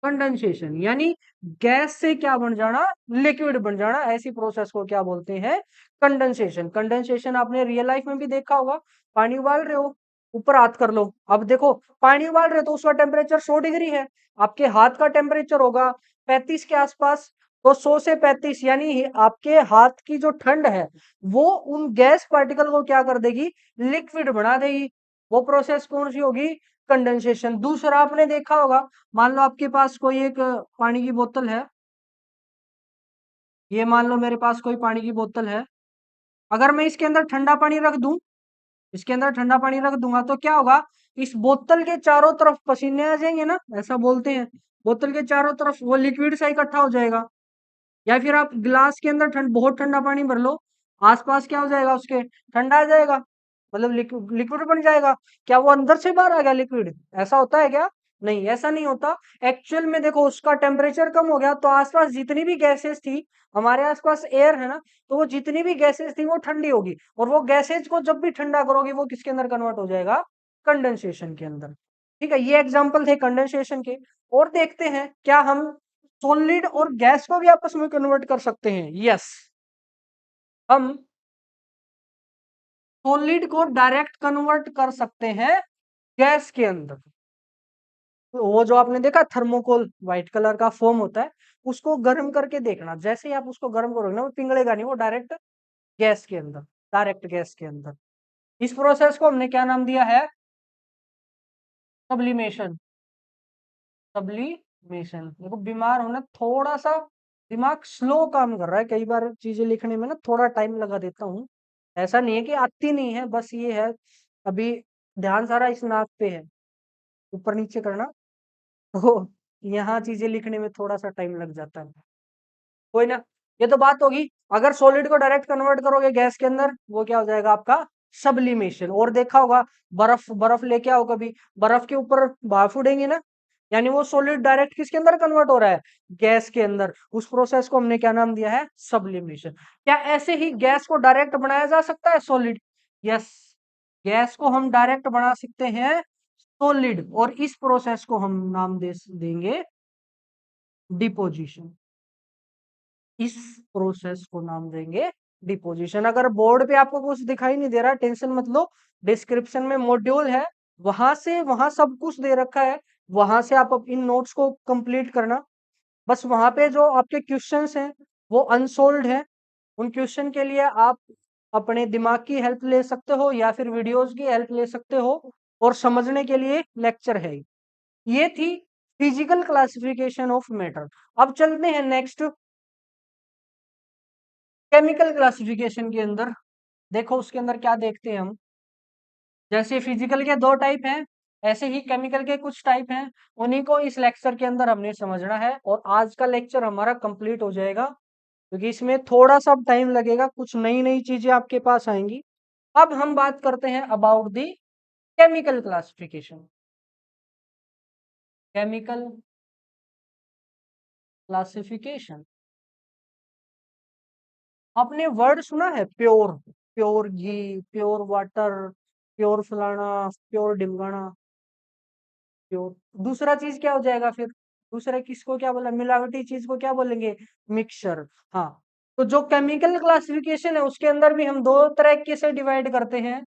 कंडेंसेशन यानी गैस से क्या बन जाना, लिक्विड बन जाना, ऐसी प्रोसेस को क्या बोलते हैं, कंडेंसेशन। कंडेंसेशन आपने रियल लाइफ में भी देखा होगा, पानी उबाल रहे हो, ऊपर हाथ कर लो, अब देखो पानी उबाल रहे हो तो उसका टेम्परेचर 100 डिग्री है, आपके हाथ का टेम्परेचर होगा 35 के आसपास। तो 100 से 35 यानी आपके हाथ की जो ठंड है वो उन गैस पार्टिकल को क्या कर देगी, लिक्विड बना देगी। वो प्रोसेस कौन सी होगी, कंडेंसेशन। दूसरा आपने देखा होगा, मान लो आपके पास कोई एक पानी की बोतल है, ये मान लो मेरे पास कोई पानी की बोतल है, अगर मैं इसके अंदर ठंडा पानी रख दूं, इसके अंदर ठंडा पानी रख दूंगा तो क्या होगा, इस बोतल के चारों तरफ पसीने आ जाएंगे ना, ऐसा बोलते हैं, बोतल के चारों तरफ वो लिक्विड सा इकट्ठा हो जाएगा। या फिर आप ग्लास के अंदर बहुत ठंडा पानी भर लो, आसपास क्या हो जाएगा उसके, ठंडा आ जाएगा, मतलब लिक्विड लिक्विड बन जाएगा। क्या वो अंदर से बाहर आ गया लिक्विड, ऐसा होता है क्या, नहीं ऐसा नहीं होता। एक्चुअल में देखो उसका टेम्परेचर कम हो गया तो आसपास जितनी भी गैसेस थी, हमारे आसपास एयर है ना, तो वो जितनी भी गैसेस थी वो ठंडी होगी, और वो गैसेज को जब भी ठंडा करोगे वो किसके अंदर कन्वर्ट हो जाएगा, कंडेंसेशन के अंदर। ठीक है, ये एग्जाम्पल थे कंडेंसेशन के। और देखते हैं क्या हम सॉलिड और गैस को भी आपस में कन्वर्ट कर सकते हैं। यस, हम सॉलिड को डायरेक्ट कन्वर्ट कर सकते हैं गैस के अंदर। तो वो जो आपने देखा थर्मोकोल व्हाइट कलर का फोम होता है, उसको गर्म करके देखना, जैसे ही आप उसको गर्म करोगे ना वो पिघलेगा नहीं, वो डायरेक्ट गैस के अंदर, डायरेक्ट गैस के अंदर। इस प्रोसेस को हमने क्या नाम दिया है? सब्लिमेशन। सब्लिमेशन। देखो बीमार होना, थोड़ा सा दिमाग स्लो काम कर रहा है, कई बार चीजें लिखने में ना थोड़ा टाइम लगा देता हूँ। ऐसा नहीं है कि आती नहीं है, बस ये है अभी ध्यान सारा इस नाक पे है, ऊपर नीचे करना तो यहाँ चीजें लिखने में थोड़ा सा टाइम लग जाता है। कोई ना, ये तो बात होगी। अगर सॉलिड को डायरेक्ट कन्वर्ट करोगे गैस के अंदर, वो क्या हो जाएगा आपका? सब्लिमेशन। और देखा होगा बर्फ, बर्फ लेके आओ कभी, बर्फ के ऊपर भाप उड़ेंगे ना, यानी वो सॉलिड डायरेक्ट किसके अंदर कन्वर्ट हो रहा है? गैस के अंदर। उस प्रोसेस को हमने क्या नाम दिया है? सब्लिमेशन। क्या ऐसे ही गैस को डायरेक्ट बनाया जा सकता है सॉलिड? यस, गैस को हम डायरेक्ट बना सकते हैं सॉलिड, और इस प्रोसेस को हम नाम देंगे डिपोजिशन। इस प्रोसेस को नाम देंगे डिपोजिशन। अगर बोर्ड पे आपको कुछ दिखाई नहीं दे रहा, टेंशन मत लो, डिस्क्रिप्शन में मॉड्यूल है, वहां सब कुछ दे रखा है, वहां से आप इन नोट्स को कंप्लीट करना। बस वहां पे जो आपके क्वेश्चंस हैं वो अनसोल्ड हैं, उन क्वेश्चन के लिए आप अपने दिमाग की हेल्प ले सकते हो या फिर वीडियोस की हेल्प ले सकते हो, और समझने के लिए लेक्चर है। ये थी फिजिकल क्लासिफिकेशन ऑफ मैटर। अब चलते हैं नेक्स्ट, केमिकल क्लासिफिकेशन के अंदर। देखो उसके अंदर क्या देखते हैं हम, जैसे फिजिकल के दो टाइप हैं, ऐसे ही केमिकल के कुछ टाइप हैं, उन्हीं को इस लेक्चर के अंदर हमने समझना है, और आज का लेक्चर हमारा कंप्लीट हो जाएगा, क्योंकि इसमें थोड़ा सा टाइम लगेगा, कुछ नई नई चीजें आपके पास आएंगी। अब हम बात करते हैं about the chemical classification. Chemical classification, आपने वर्ड सुना है प्योर? प्योर घी, प्योर वाटर, प्योर फलाना, प्योर ढिमकाना, प्योर। दूसरा चीज क्या हो जाएगा फिर? दूसरा किसको क्या बोला, मिलावटी चीज को क्या बोलेंगे? मिक्सचर। हाँ, तो जो केमिकल क्लासिफिकेशन है उसके अंदर भी हम दो तरह से डिवाइड करते हैं।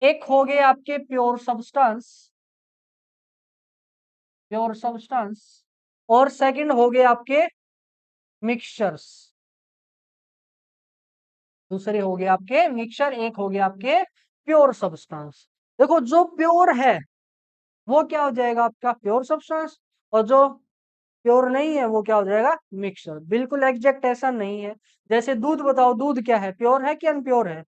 एक हो गए आपके प्योर सब्सटेंस, प्योर सब्सटेंस, और सेकंड हो गए आपके मिक्सचर्स। दूसरे हो गए आपके मिक्सचर, एक हो गया आपके प्योर सब्सटेंस। देखो जो प्योर है वो क्या हो जाएगा आपका? Pure substance. और जो प्योर नहीं है वो क्या हो जाएगा? मिक्सचर। बिल्कुल एग्जैक्ट ऐसा नहीं है। जैसे दूध, बताओ दूध क्या है? प्योर है कि अनप्योर है?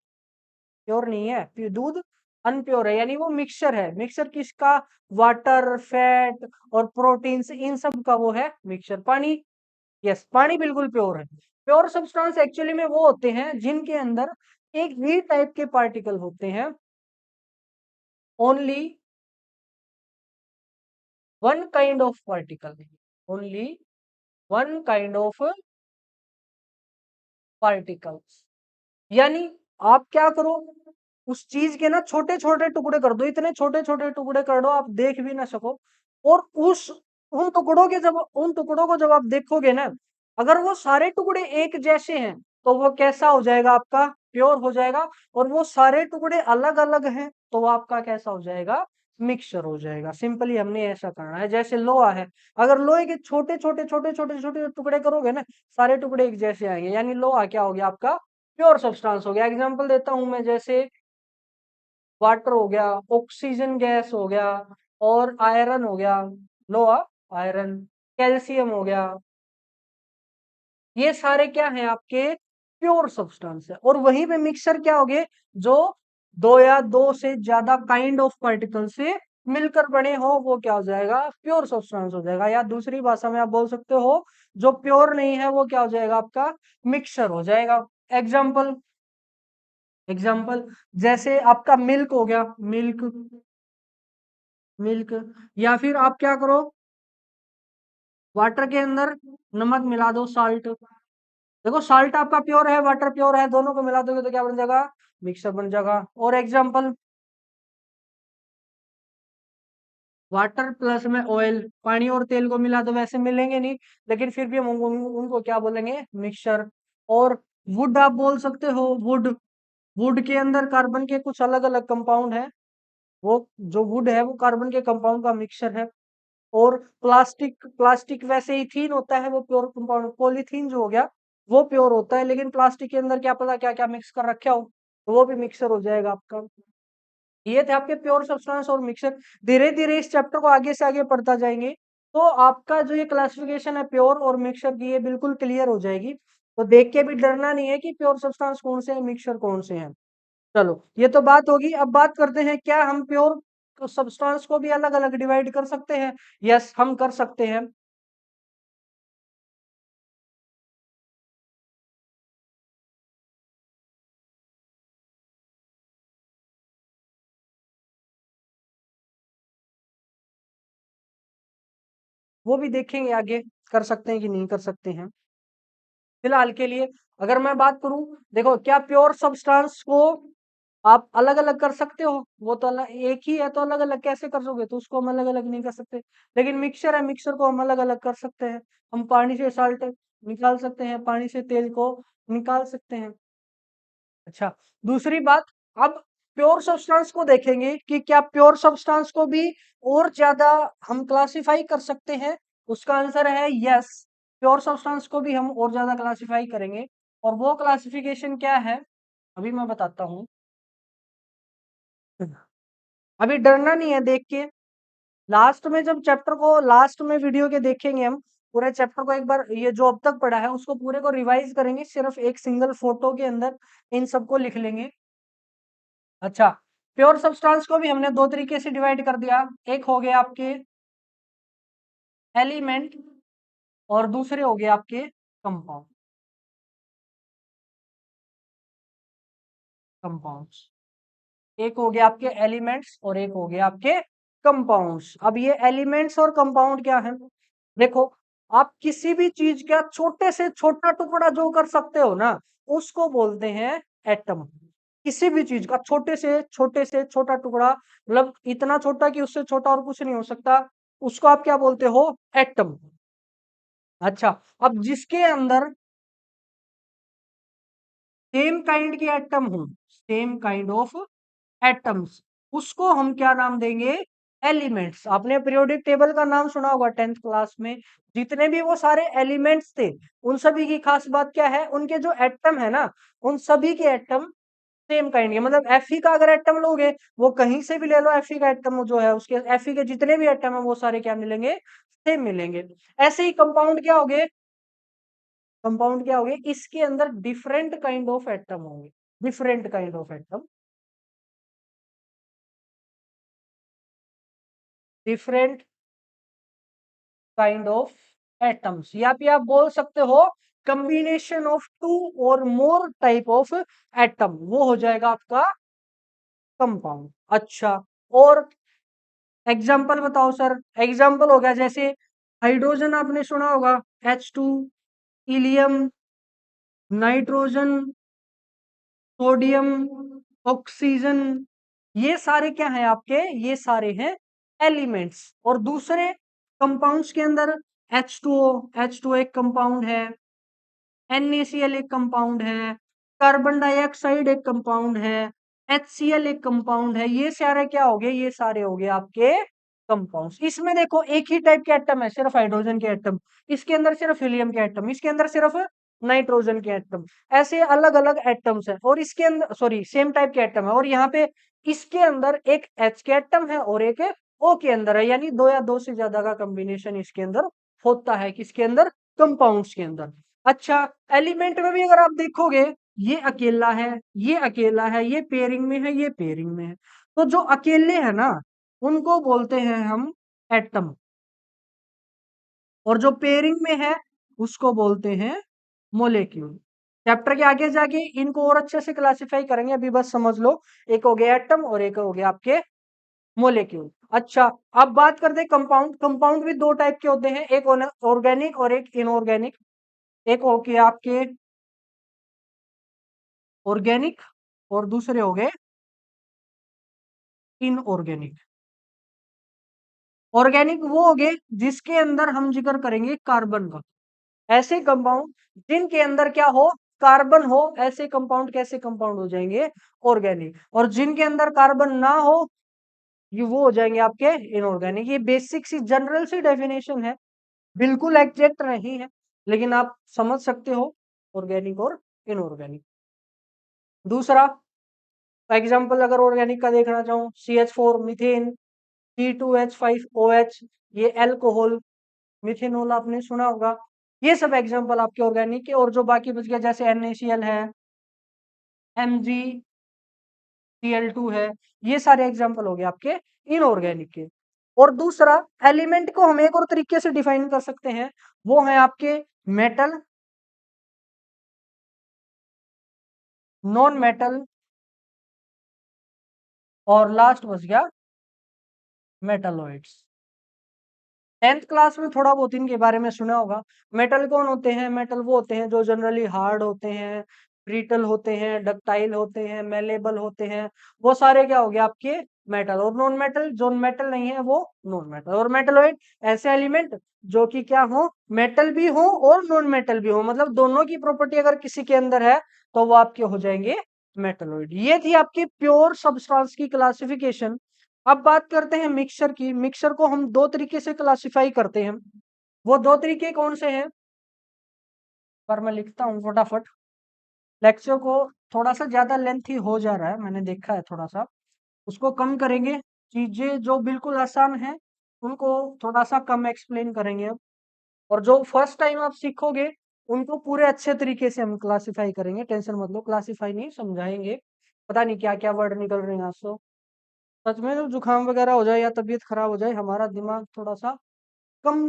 प्योर नहीं है, दूध अनप्योर है, यानी वो मिक्सचर है। मिक्सचर किसका? वाटर, फैट और प्रोटीन्स, इन सब का वो है मिक्सचर। पानी, यस पानी बिल्कुल प्योर है। प्योर सब्सटेंस एक्चुअली में वो होते हैं जिनके अंदर एक ही टाइप के पार्टिकल होते हैं, only one kind of particle, only one kind of particles. यानी आप क्या करो, उस चीज के ना छोटे छोटे टुकड़े कर दो, इतने छोटे छोटे टुकड़े कर दो आप देख भी ना सको, और उस उन टुकड़ों को जब आप देखोगे ना, अगर वो सारे टुकड़े एक जैसे हैं तो वो कैसा हो जाएगा आपका? प्योर हो जाएगा। और वो सारे टुकड़े अलग अलग हैं तो वो आपका कैसा हो जाएगा? मिक्सचर हो जाएगा। सिंपली हमने ऐसा करना है। जैसे लोहा है, अगर लोहे के छोटे छोटे छोटे छोटे छोटे टुकड़े करोगे ना, सारे टुकड़े एक जैसे आएंगे, यानी लोहा क्या हो गया आपका? प्योर सब्सटेंस हो गया। एग्जांपल देता हूं मैं, जैसे वाटर हो गया, ऑक्सीजन गैस हो गया, और आयरन हो गया, लोहा, आयरन, कैल्शियम हो गया, ये सारे क्या हैं आपके? प्योर सब्सटेंस है। और वहीं पे मिक्सचर क्या हो गए? जो दो या दो से ज्यादा काइंड ऑफ पार्टिकल से मिलकर बने हो, वो क्या हो जाएगा? प्योर सब्सटेंस हो जाएगा। या दूसरी भाषा में आप बोल सकते हो, जो प्योर नहीं है वो क्या हो जाएगा आपका? मिक्सचर हो जाएगा। एग्जाम्पल, एग्जाम्पल जैसे आपका मिल्क हो गया, मिल्क, मिल्क। या फिर आप क्या करो, वाटर के अंदर नमक मिला दो, साल्ट। देखो साल्ट आपका प्योर है, वाटर प्योर है, दोनों को मिला दोगे तो क्या बन जाएगा? मिक्सर बन जाएगा। और एग्जाम्पल, वाटर प्लस में ऑयल, पानी और तेल को मिला दो, वैसे मिलेंगे नहीं, लेकिन फिर भी हम उनको क्या बोलेंगे? मिक्सचर। और वुड आप बोल सकते हो, वुड, वुड के अंदर कार्बन के कुछ अलग अलग कंपाउंड है, वो जो वुड है वो कार्बन के कंपाउंड का मिक्सचर है। और प्लास्टिक प्लास्टिक वैसे ही थीन होता है, वो प्योर कंपाउंड। पॉलीथीन जो हो गया वो प्योर होता है, लेकिन प्लास्टिक के अंदर क्या पता क्या क्या मिक्स कर रखा हो, तो वो भी मिक्सर हो जाएगा आपका। ये थे आपके प्योर सब्सटेंस और मिक्सर। धीरे धीरे इस चैप्टर को आगे से आगे पढ़ता जाएंगे, तो आपका जो ये क्लासिफिकेशन है प्योर और मिक्सर की, ये बिल्कुल क्लियर हो जाएगी। तो देख के भी डरना नहीं है कि प्योर सब्सटेंस कौन से हैं, मिक्सर कौन से हैं। चलो ये तो बात होगी। अब बात करते हैं, क्या हम प्योर सब्सटेंस को भी अलग अलग डिवाइड कर सकते हैं? यस, हम कर सकते हैं। वो भी देखेंगे आगे, कर सकते हैं कि नहीं कर सकते हैं। फिलहाल के लिए अगर मैं बात करूं, देखो क्या प्योर सब्सटेंस को आप अलग अलग कर सकते हो? वो तो एक ही है, तो अलग अलग कैसे कर सोगे? तो उसको हम अलग अलग नहीं कर सकते। लेकिन मिक्सचर है, मिक्सचर को हम अलग अलग कर सकते हैं। हम पानी से साल्ट निकाल सकते हैं, पानी से तेल को निकाल सकते हैं। अच्छा, दूसरी बात, अब प्योर सब्सटेंस को देखेंगे कि क्या प्योर सब्सटेंस को भी और ज्यादा हम क्लासिफाई कर सकते हैं। उसका आंसर है यस, प्योर सब्सटेंस को भी हम और ज्यादा क्लासिफाई करेंगे। और वो क्लासिफिकेशन क्या है, अभी मैं बताता हूँ। अभी डरना नहीं है देख के। लास्ट में जब चैप्टर को लास्ट में वीडियो के देखेंगे, हम पूरे चैप्टर को एक बार, ये जो अब तक पढ़ा है उसको पूरे को रिवाइज करेंगे, सिर्फ एक सिंगल फोटो के अंदर इन सबको लिख लेंगे। अच्छा, प्योर सब्सटेंस को भी हमने दो तरीके से डिवाइड कर दिया। एक हो गए आपके एलिमेंट, और दूसरे हो गए आपके कंपाउंड। कंपाउंड्स, एक हो गया आपके एलिमेंट्स और एक हो गया आपके कंपाउंड्स। अब ये एलिमेंट्स और कंपाउंड क्या है? देखो, आप किसी भी चीज का छोटे से छोटा टुकड़ा जो कर सकते हो ना, उसको बोलते हैं एटम। किसी भी चीज का छोटे से छोटा टुकड़ा, मतलब इतना छोटा कि उससे छोटा और कुछ नहीं हो सकता, उसको आप क्या बोलते हो? एटम। अच्छा, अब जिसके अंदर सेम काइंड के एटम हो, सेम काइंड ऑफ एटम्स, उसको हम क्या नाम देंगे? एलिमेंट्स। आपने पीरियोडिक टेबल का नाम सुना होगा 10th क्लास में। जितने भी वो सारे एलिमेंट्स थे, उन सभी की खास बात क्या है? उनके जो एटम है ना, उन सभी के एटम सेम काइंड के। मतलब Fe का अगर एटम लोगे, वो कहीं से भी ले लो, Fe का एटम जो है, उसके Fe के जितने भी एटम है वो सारे क्या मिलेंगे? सेम मिलेंगे। ऐसे ही कंपाउंड क्या हो गए? कंपाउंड क्या हो गए? इसके अंदर डिफरेंट काइंड ऑफ एटम होंगे, different kind of atom, different kind of atoms, या फिर आप बोल सकते हो कॉम्बिनेशन ऑफ टू और मोर टाइप ऑफ एटम, वो हो जाएगा आपका कंपाउंड। अच्छा, और एग्जाम्पल बताओ सर। एग्जाम्पल हो गया जैसे हाइड्रोजन, आपने सुना होगा H2, helium, nitrogen, sodium, oxygen, ये सारे क्या हैं आपके? ये सारे हैं एलिमेंट्स। और दूसरे कंपाउंड्स के अंदर H2O, H2O एक कंपाउंड है, NaCl एक कंपाउंड है, कार्बन डाइऑक्साइड एक कंपाउंड है, HCl एक कंपाउंड है। ये सारे क्या हो गए? ये सारे हो गए आपके कंपाउंड्स। इसमें देखो एक ही टाइप के एटम है, सिर्फ हाइड्रोजन के एटम। इसके अंदर सिर्फ हीलियम के एटम, इसके अंदर सिर्फ नाइट्रोजन के एटम। ऐसे अलग अलग एटम्स है, और इसके अंदर सॉरी सेम टाइप के एटम है, और यहाँ पे इसके अंदर एक H के एटम है और एक O के अंदर है, यानी दो या दो से ज्यादा का कॉम्बिनेशन इसके अंदर होता है। किसके अंदर? कंपाउंड्स के अंदर। अच्छा, एलिमेंट में भी अगर आप देखोगे, ये अकेला है, ये अकेला है, ये पेयरिंग में है, ये पेयरिंग में है। तो जो अकेले है ना, उनको बोलते हैं हम एटम, और जो पेयरिंग में है उसको बोलते हैं मोलेक्यूल। चैप्टर के आगे जाके इनको और अच्छे से क्लासिफाई करेंगे, अभी बस समझ लो। एक हो गया एटम और एक हो गया आपके मोलेक्यूल। अच्छा, अब बात करते हैं कंपाउंड। कंपाउंड भी दो टाइप के होते हैं, एक ऑर्गेनिक और एक इनऑर्गेनिक। एक हो गया आपके ऑर्गेनिक, और दूसरे हो गए इनऑर्गेनिक। ऑर्गेनिक वो हो गए जिसके अंदर हम जिक्र करेंगे कार्बन का, ऐसे कंपाउंड जिनके अंदर क्या हो? कार्बन हो ऐसे कंपाउंड कैसे कंपाउंड हो जाएंगे? ऑर्गेनिक। और जिनके अंदर कार्बन ना हो ये वो हो जाएंगे आपके इनऑर्गेनिक। ये बेसिक सी जनरल सी डेफिनेशन है, बिल्कुल एग्जैक्ट नहीं है, लेकिन आप समझ सकते हो ऑर्गेनिक और इनऑर्गेनिक। दूसरा एग्जाम्पल अगर ऑर्गेनिक का देखना चाहूँ, CH4 मीथेन, C2H5OH, ये एल्कोहल, मिथेनॉल आपने सुना होगा। ये सब एग्जाम्पल आपके ऑर्गेनिक के। और जो बाकी बच गया जैसे NaCl है, MgCl2 है, ये सारे एग्जाम्पल हो गए आपके इनऑर्गेनिक के। और दूसरा एलिमेंट को हम एक और तरीके से डिफाइन कर सकते हैं, वो है आपके मेटल, नॉन मेटल, और लास्ट बच गया मेटलॉइड्स। 10th क्लास में थोड़ा बहुत इनके बारे में सुना होगा। मेटल कौन होते हैं? मेटल वो होते हैं जो जनरली हार्ड होते हैं, ब्रिटल होते हैं, डक्टाइल होते हैं, मेलेबल होते हैं, वो सारे क्या हो गए आपके मेटल। और नॉन मेटल, जो मेटल नहीं है वो नॉन मेटल। और मेटलॉइड ऐसे एलिमेंट जो कि क्या हो, मेटल भी हो और नॉन मेटल भी हो, मतलब दोनों की प्रॉपर्टी अगर किसी के अंदर है तो वो आपके हो जाएंगे मेटलॉइड। ये थी आपकी प्योर सब्सटेंस की क्लासिफिकेशन। अब बात करते हैं मिक्सचर की। मिक्सचर को हम दो तरीके से क्लासिफाई करते हैं। वो दो तरीके कौन से हैं? पर मैं लिखता हूँ फटाफट, लेक्चर को थोड़ा सा ज्यादा लेंथी हो जा रहा है, मैंने देखा है थोड़ा सा, उसको कम करेंगे। चीजें जो बिल्कुल आसान है उनको थोड़ा सा कम एक्सप्लेन करेंगे अब। और जो फर्स्ट टाइम आप सीखोगे उनको पूरे अच्छे तरीके से हम क्लासिफाई करेंगे, टेंशन मत लो, क्लासिफाई नहीं समझाएंगे। पता नहीं क्या क्या वर्ड निकल रहे हैं आज तो, सच में तो जुकाम वगैरह हो जाए या तबीयत खराब हो जाए, हमारा दिमाग थोड़ा सा कम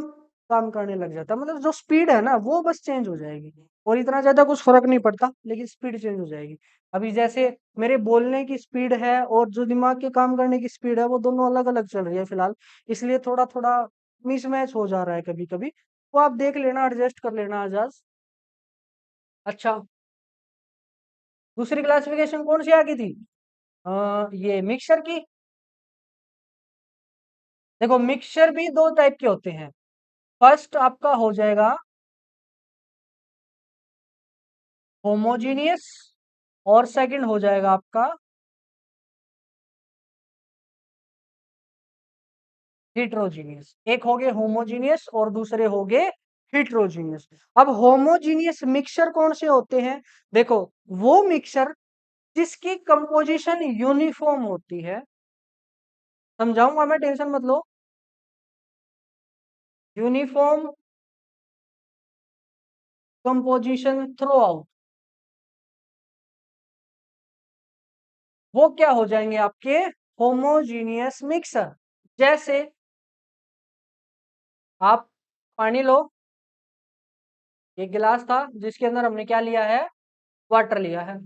काम करने लग जाता है, मतलब जो स्पीड है ना वो बस चेंज हो जाएगी। और इतना ज्यादा कुछ फर्क नहीं पड़ता, लेकिन स्पीड चेंज हो जाएगी। अभी जैसे मेरे बोलने की स्पीड है और जो दिमाग के काम करने की स्पीड है वो दोनों अलग अलग चल रही है फिलहाल, इसलिए थोड़ा थोड़ा मिसमैच हो जा रहा है कभी कभी, तो आप देख लेना, एडजस्ट कर लेना आज आज। अच्छा, दूसरी क्लासिफिकेशन कौन सी आ गई थी? ये मिक्सचर की। देखो मिक्सचर भी दो टाइप के होते हैं। फर्स्ट आपका हो जाएगा होमोजीनियस, और सेकंड हो जाएगा आपका हिट्रोजीनियस। एक हो गए होमोजीनियस और दूसरे हो गए हिट्रोजीनियस। अब होमोजीनियस मिक्सचर कौन से होते हैं? देखो वो मिक्सचर जिसकी कंपोजिशन यूनिफॉर्म होती है, समझाऊंगा मैं, टेंशन मत लो। यूनिफॉर्म कंपोजिशन थ्रू आउट, वो क्या हो जाएंगे आपके होमोजीनियस मिक्सर। जैसे आप पानी लो, एक गिलास था जिसके अंदर हमने क्या लिया है? वाटर लिया है,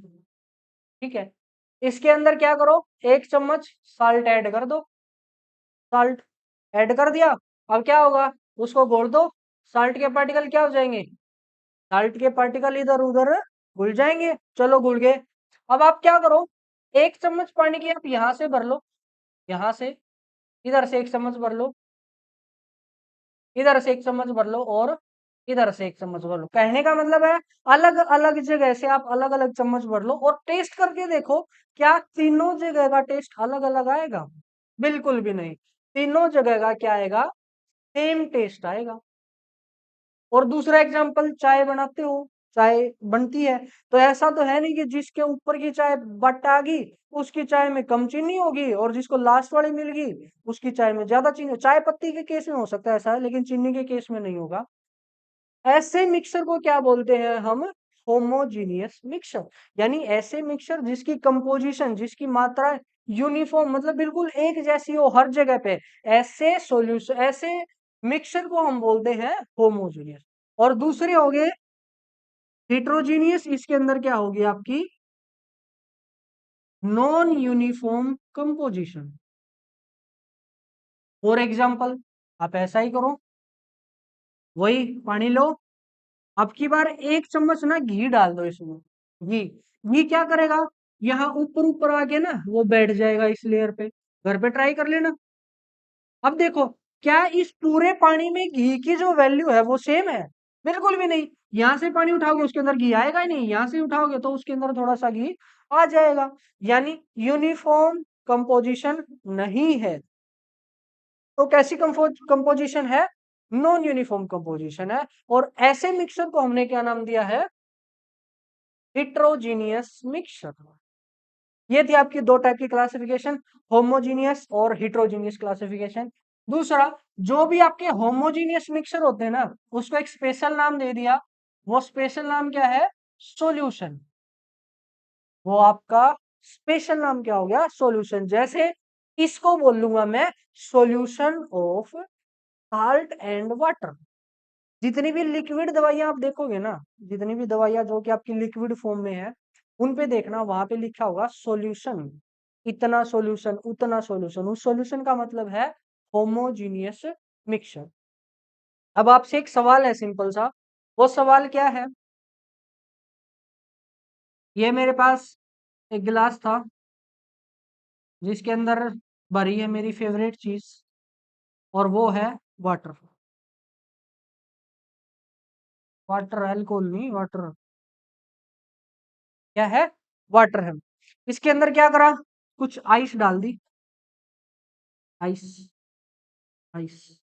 ठीक है। इसके अंदर क्या करो, एक चम्मच साल्ट ऐड कर दो। साल्ट ऐड कर दिया, अब क्या होगा? उसको घोल दो, साल्ट के पार्टिकल क्या हो जाएंगे? साल्ट के पार्टिकल इधर उधर घुल जाएंगे। चलो घुल गए। अब आप क्या करो, एक चम्मच पानी की आप यहां से भर लो, यहां से, इधर से एक चम्मच भर लो, इधर से एक चम्मच भर लो, और इधर से एक चम्मच भर लो। कहने का मतलब है अलग अलग जगह से आप अलग अलग चम्मच भर लो और टेस्ट करके देखो, क्या तीनों जगह का टेस्ट अलग अलग आएगा? बिल्कुल भी नहीं। तीनों जगह का क्या आएगा? सेम टेस्ट आएगा। और दूसरा एग्जांपल, चाय बनाते हो, चाय बनती है, तो ऐसा तो है नहीं कि जिसके ऊपर की चाय बट आ गई उसकी चाय में कम चीनी होगी और जिसको लास्ट वाली मिल गई उसकी चाय में ज्यादा चीनी। चाय पत्ती के केस में हो सकता है ऐसा, लेकिन चीनी के केस में नहीं होगा। ऐसे मिक्सर को क्या बोलते हैं हम? Homogeneous mixer. यानी ऐसे मिक्सर जिसकी कंपोजिशन, जिसकी मात्रा यूनिफॉर्म, मतलब बिल्कुल एक जैसी हो हर जगह पे, ऐसे सॉल्यूशन, ऐसे मिक्सर को हम बोलते हैं होमोजीनियस। और दूसरे हो गए हेट्रोजीनियस, इसके अंदर क्या होगी आपकी non uniform composition. For example, आप ऐसा ही करो, वही पानी लो, अब की बार एक चम्मच ना घी डाल दो इसमें। घी, घी क्या करेगा? यहाँ ऊपर ऊपर आके ना वो बैठ जाएगा इस लेयर पे। घर पे ट्राई कर लेना। अब देखो, क्या इस पूरे पानी में घी की जो वैल्यू है वो सेम है? बिल्कुल भी नहीं। यहाँ से पानी उठाओगे उसके अंदर घी आएगा ही नहीं, यहाँ से उठाओगे तो उसके अंदर थोड़ा सा घी आ जाएगा, यानी यूनिफॉर्म कंपोजिशन नहीं है। तो कैसी कंपोजिशन है? नॉन यूनिफॉर्म कंपोजिशन है। और ऐसे मिक्सचर को हमने क्या नाम दिया है? Heterogeneous mixture. ये थी आपकी दो टाइप की क्लासिफिकेशन, होमोजीनियस और हिट्रोजीनियस क्लासिफिकेशन। दूसरा, जो भी आपके होमोजीनियस मिक्सचर होते हैं ना, उसको एक स्पेशल नाम दे दिया। वो स्पेशल नाम क्या है? सॉल्यूशन। वो आपका स्पेशल नाम क्या हो गया? सॉल्यूशन। जैसे इसको बोल लूंगा मैं solution of salt and water. जितनी भी लिक्विड दवाइयां आप देखोगे ना, जितनी भी दवाइयां जो कि आपकी लिक्विड फॉर्म में है, उन पे देखना वहां पे लिखा होगा सॉल्यूशन। इतना सॉल्यूशन, उतना सॉल्यूशन। उस सॉल्यूशन का मतलब है होमोजीनियस मिक्सचर। अब आपसे एक सवाल है सिंपल सा, वो सवाल क्या है? ये मेरे पास एक गिलास था जिसके अंदर भरी है मेरी फेवरेट चीज, और वो है वाटर। वाटर, अल्कोहल नहीं, वाटर। क्या है? वाटर है। इसके अंदर क्या करा? कुछ आइस डाल दी। Ice, ice.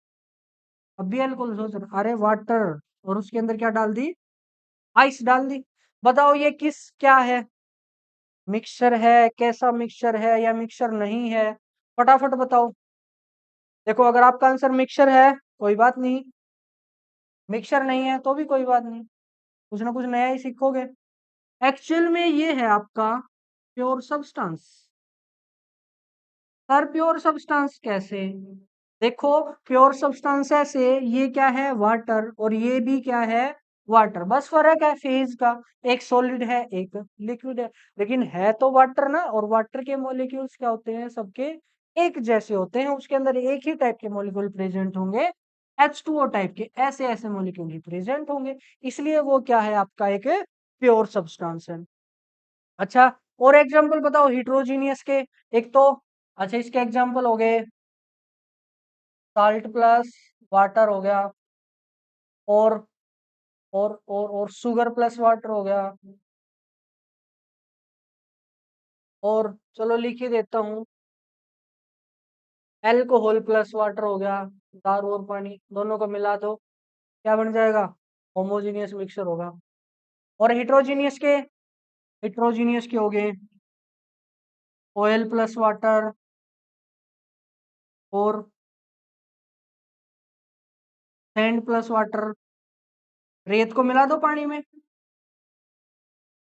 अब भी अल्कोहल सोच रहा, अरे वाटर, और उसके अंदर क्या डाल दी? आइस डाल दी। बताओ ये किस क्या है? मिक्सचर है? कैसा मिक्सचर है या मिक्सचर नहीं है? फटाफट बताओ। देखो, अगर आपका आंसर मिक्सचर है कोई बात नहीं, मिक्सचर नहीं है तो भी कोई बात नहीं, कुछ ना कुछ नया ही सीखोगे। एक्चुअल में ये है आपका pure substance. Sir pure substance कैसे? देखो, प्योर सब्सटेंस ऐसे, ये क्या है? वाटर, और ये भी क्या है? वाटर। बस फर्क है फेज का, एक सॉलिड है एक लिक्विड है, लेकिन है तो वाटर ना। और वाटर के मॉलिक्यूल्स क्या होते हैं? सबके एक जैसे होते हैं, उसके अंदर एक ही टाइप के मॉलिक्यूल प्रेजेंट होंगे, H2O टाइप के, ऐसे ऐसे मॉलिक्यूल ही प्रेजेंट होंगे, इसलिए वो क्या है? आपका एक प्योर सब्सटेंस है। अच्छा, और एग्जांपल बताओ हिट्रोजीनियस के। एक तो, अच्छा, इसके एग्जांपल हो गए साल्ट प्लस वाटर हो गया, और और शुगर प्लस वाटर हो गया, और चलो लिख ही देता हूँ, एल्कोहल प्लस वाटर हो गया। दारू और पानी दोनों को मिला दो, क्या बन जाएगा? होमोजीनियस मिक्सचर होगा। और हिट्रोजीनियस के हो गए ऑयल प्लस वाटर, और सैंड प्लस वाटर। रेत को मिला दो पानी में,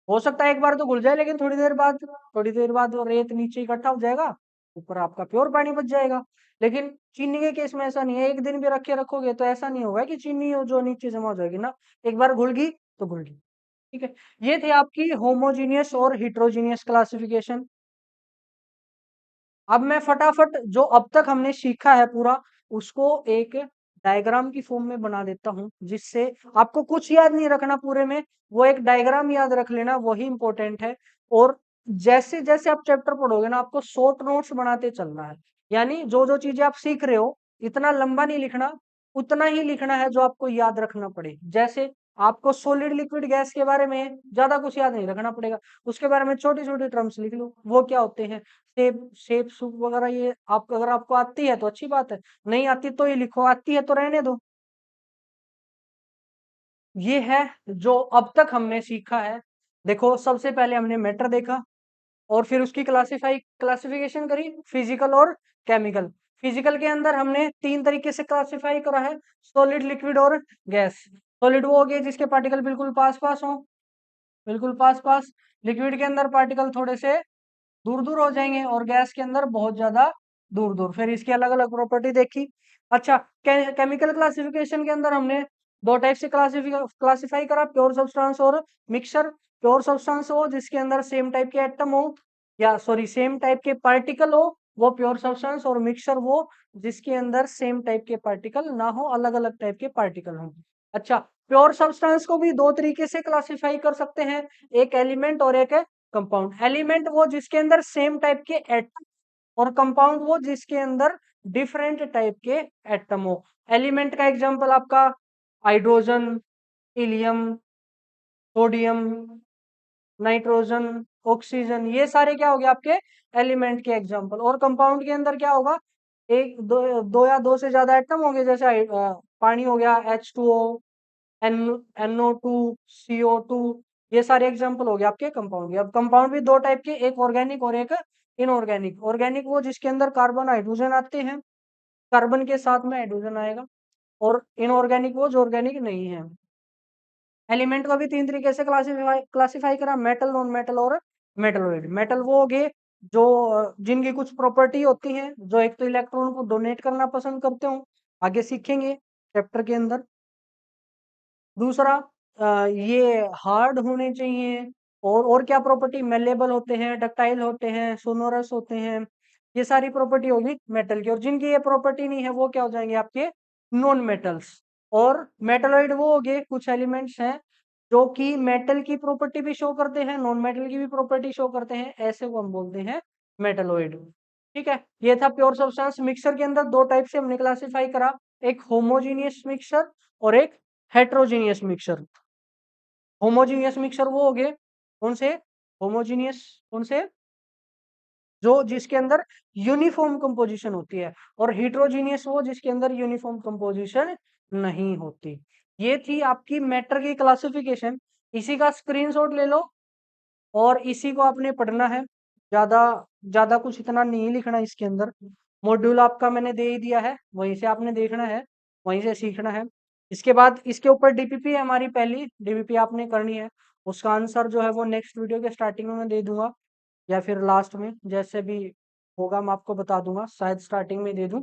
हो सकता है एक बार तो घुल जाए, लेकिन थोड़ी देर बाद वो रेत नीचे इकट्ठा हो जाएगा, ऊपर आपका प्योर पानी बच जाएगा। लेकिन चीनी के केस में ऐसा नहीं है, एक दिन भी रखे रखोगे तो ऐसा नहीं होगा कि चीनी जो नीचे जमा हो जाएगी ना, एक बार घुल गई तो घुल गई। ठीक है, ये थे आपकी होमोजीनियस और हिट्रोजीनियस क्लासिफिकेशन। अब मैं फटाफट जो अब तक हमने सीखा है पूरा, उसको एक डायग्राम की फॉर्म में बना देता हूं, जिससे आपको कुछ याद नहीं रखना पूरे में, वो एक डायग्राम याद रख लेना, वही इंपॉर्टेंट है। और जैसे जैसे आप चैप्टर पढ़ोगे ना, आपको शॉर्ट नोट्स बनाते चलना है, यानी जो जो चीजें आप सीख रहे हो, इतना लंबा नहीं लिखना, उतना ही लिखना है जो आपको याद रखना पड़े। जैसे आपको सॉलिड लिक्विड गैस के बारे में ज्यादा कुछ याद नहीं रखना पड़ेगा, उसके बारे में छोटी छोटी टर्म्स लिख लो, वो क्या होते हैं, शेप सूप वगैरह। ये आप अगर आपको आती है तो अच्छी बात है, नहीं आती तो ये लिखो, आती है तो रहने दो। ये है जो अब तक हमने सीखा है। देखो, सबसे पहले हमने मैटर देखा, और फिर उसकी क्लासिफिकेशन करी, फिजिकल और केमिकल। फिजिकल के अंदर हमने तीन तरीके से क्लासिफाई करा है, सॉलिड, लिक्विड और गैस। सॉलिड वो हो गए जिसके पार्टिकल बिल्कुल पास पास हो, बिल्कुल पास पास। लिक्विड के अंदर पार्टिकल थोड़े से दूर दूर हो जाएंगे, और गैस के अंदर बहुत ज्यादा दूर दूर। फिर इसकी अलग अलग प्रॉपर्टी देखी। अच्छा, केमिकल क्लासिफिकेशन के अंदर हमने दो टाइप से क्लासिफाई करा, प्योर सब्सटेंस और मिक्सचर। प्योर सब्सटेंस हो जिसके अंदर सेम टाइप के एटम हो, या सॉरी सेम टाइप के पार्टिकल हो, वो प्योर सब्सटेंस। और मिक्सचर वो जिसके अंदर सेम टाइप के पार्टिकल ना हो, अलग अलग टाइप के पार्टिकल हो। अच्छा, प्योर सब्सटेंस को भी दो तरीके से क्लासिफाई कर सकते हैं, एक एलिमेंट और एक कंपाउंड। एलिमेंट वो जिसके अंदर सेम टाइप के एटम, और कंपाउंड वो जिसके अंदर डिफरेंट टाइप के एटम हो। एलिमेंट का एग्जांपल आपका hydrogen, helium, sodium, nitrogen, oxygen, ये सारे क्या हो गए आपके एलिमेंट के एग्जांपल। और कंपाउंड के अंदर क्या होगा, एक दो या दो से ज्यादा एटम होंगे, जैसे पानी हो गया H2O, एन NO2, CO2, ये सारे एग्जांपल हो गए आपके कंपाउंड के। अब कंपाउंड भी दो टाइप के, एक ऑर्गेनिक और एक इनऑर्गेनिक। ऑर्गेनिक वो जिसके अंदर कार्बन हाइड्रोजन आते हैं, कार्बन के साथ में हाइड्रोजन आएगा। और इनऑर्गेनिक वो जो ऑर्गेनिक नहीं है। एलिमेंट को भी तीन तरीके से क्लासिफाई करा, मेटल, नॉन मेटल और मेटलॉइड। मेटल वो हो गए जो जिनकी कुछ प्रॉपर्टी होती है, जो एक तो इलेक्ट्रॉन को डोनेट करना पसंद करते हो, आगे सीखेंगे चैप्टर के अंदर। दूसरा ये हार्ड होने चाहिए। और क्या प्रॉपर्टी, मेलेबल होते हैं, डक्टाइल होते हैं, सोनोरस होते हैं, ये सारी प्रॉपर्टी होगी मेटल की। और जिनकी ये प्रॉपर्टी नहीं है वो क्या हो जाएंगे आपके नॉन मेटल्स। और मेटलॉइड वो हो गए कुछ एलिमेंट्स हैं जो कि मेटल की प्रॉपर्टी भी शो करते हैं, नॉन मेटल की भी प्रॉपर्टी शो करते हैं, ऐसे को हम बोलते हैं मेटलॉइड। ठीक है, ये था प्योर सब्सटेंस। मिक्सर के अंदर दो टाइप से हमने क्लासिफाई करा, एक होमोजीनियस मिक्सर और एक हेट्रोजीनियस मिक्सर। होमोजीनियस मिक्सर वो हो गए कौन से, होमोजीनियस कौन से, जो जिसके अंदर यूनिफॉर्म कंपोजिशन होती है। और हेट्रोजीनियस वो जिसके अंदर यूनिफॉर्म कंपोजिशन नहीं होती। ये थी आपकी मैटर की क्लासिफिकेशन। इसी का स्क्रीनशॉट ले लो और इसी को आपने पढ़ना है। ज्यादा ज्यादा कुछ इतना नहीं लिखना इसके अंदर। मॉड्यूल आपका मैंने दे ही दिया है, वहीं से आपने देखना है, वहीं से सीखना है। इसके बाद इसके ऊपर डीपीपी है हमारी, पहली डीपीपी आपने करनी है। उसका आंसर जो है वो नेक्स्ट वीडियो के स्टार्टिंग में मैं दे दूंगा, या फिर लास्ट में, जैसे भी होगा मैं आपको बता दूंगा, शायद स्टार्टिंग में दे दूं।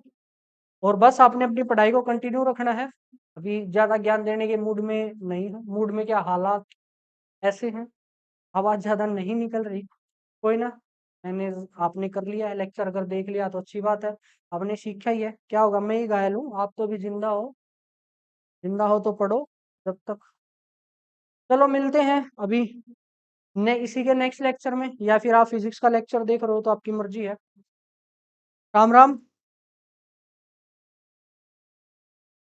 और बस आपने अपनी पढ़ाई को कंटिन्यू रखना है। अभी ज्यादा ज्ञान देने के मूड में नहीं हूँ, मूड में क्या, हालात ऐसे हैं, आवाज ज्यादा नहीं निकल रही। कोई ना, मैंने आपने कर लिया है लेक्चर, अगर देख लिया तो अच्छी बात है। आपने सीखा ही है, क्या होगा, मैं ही घायल हूँ, आप तो भी जिंदा हो। जिंदा हो तो पढ़ो जब तक। चलो मिलते हैं अभी इसी के नेक्स्ट लेक्चर में, या फिर आप फिजिक्स का लेक्चर देख रहे हो तो आपकी मर्जी है। राम राम।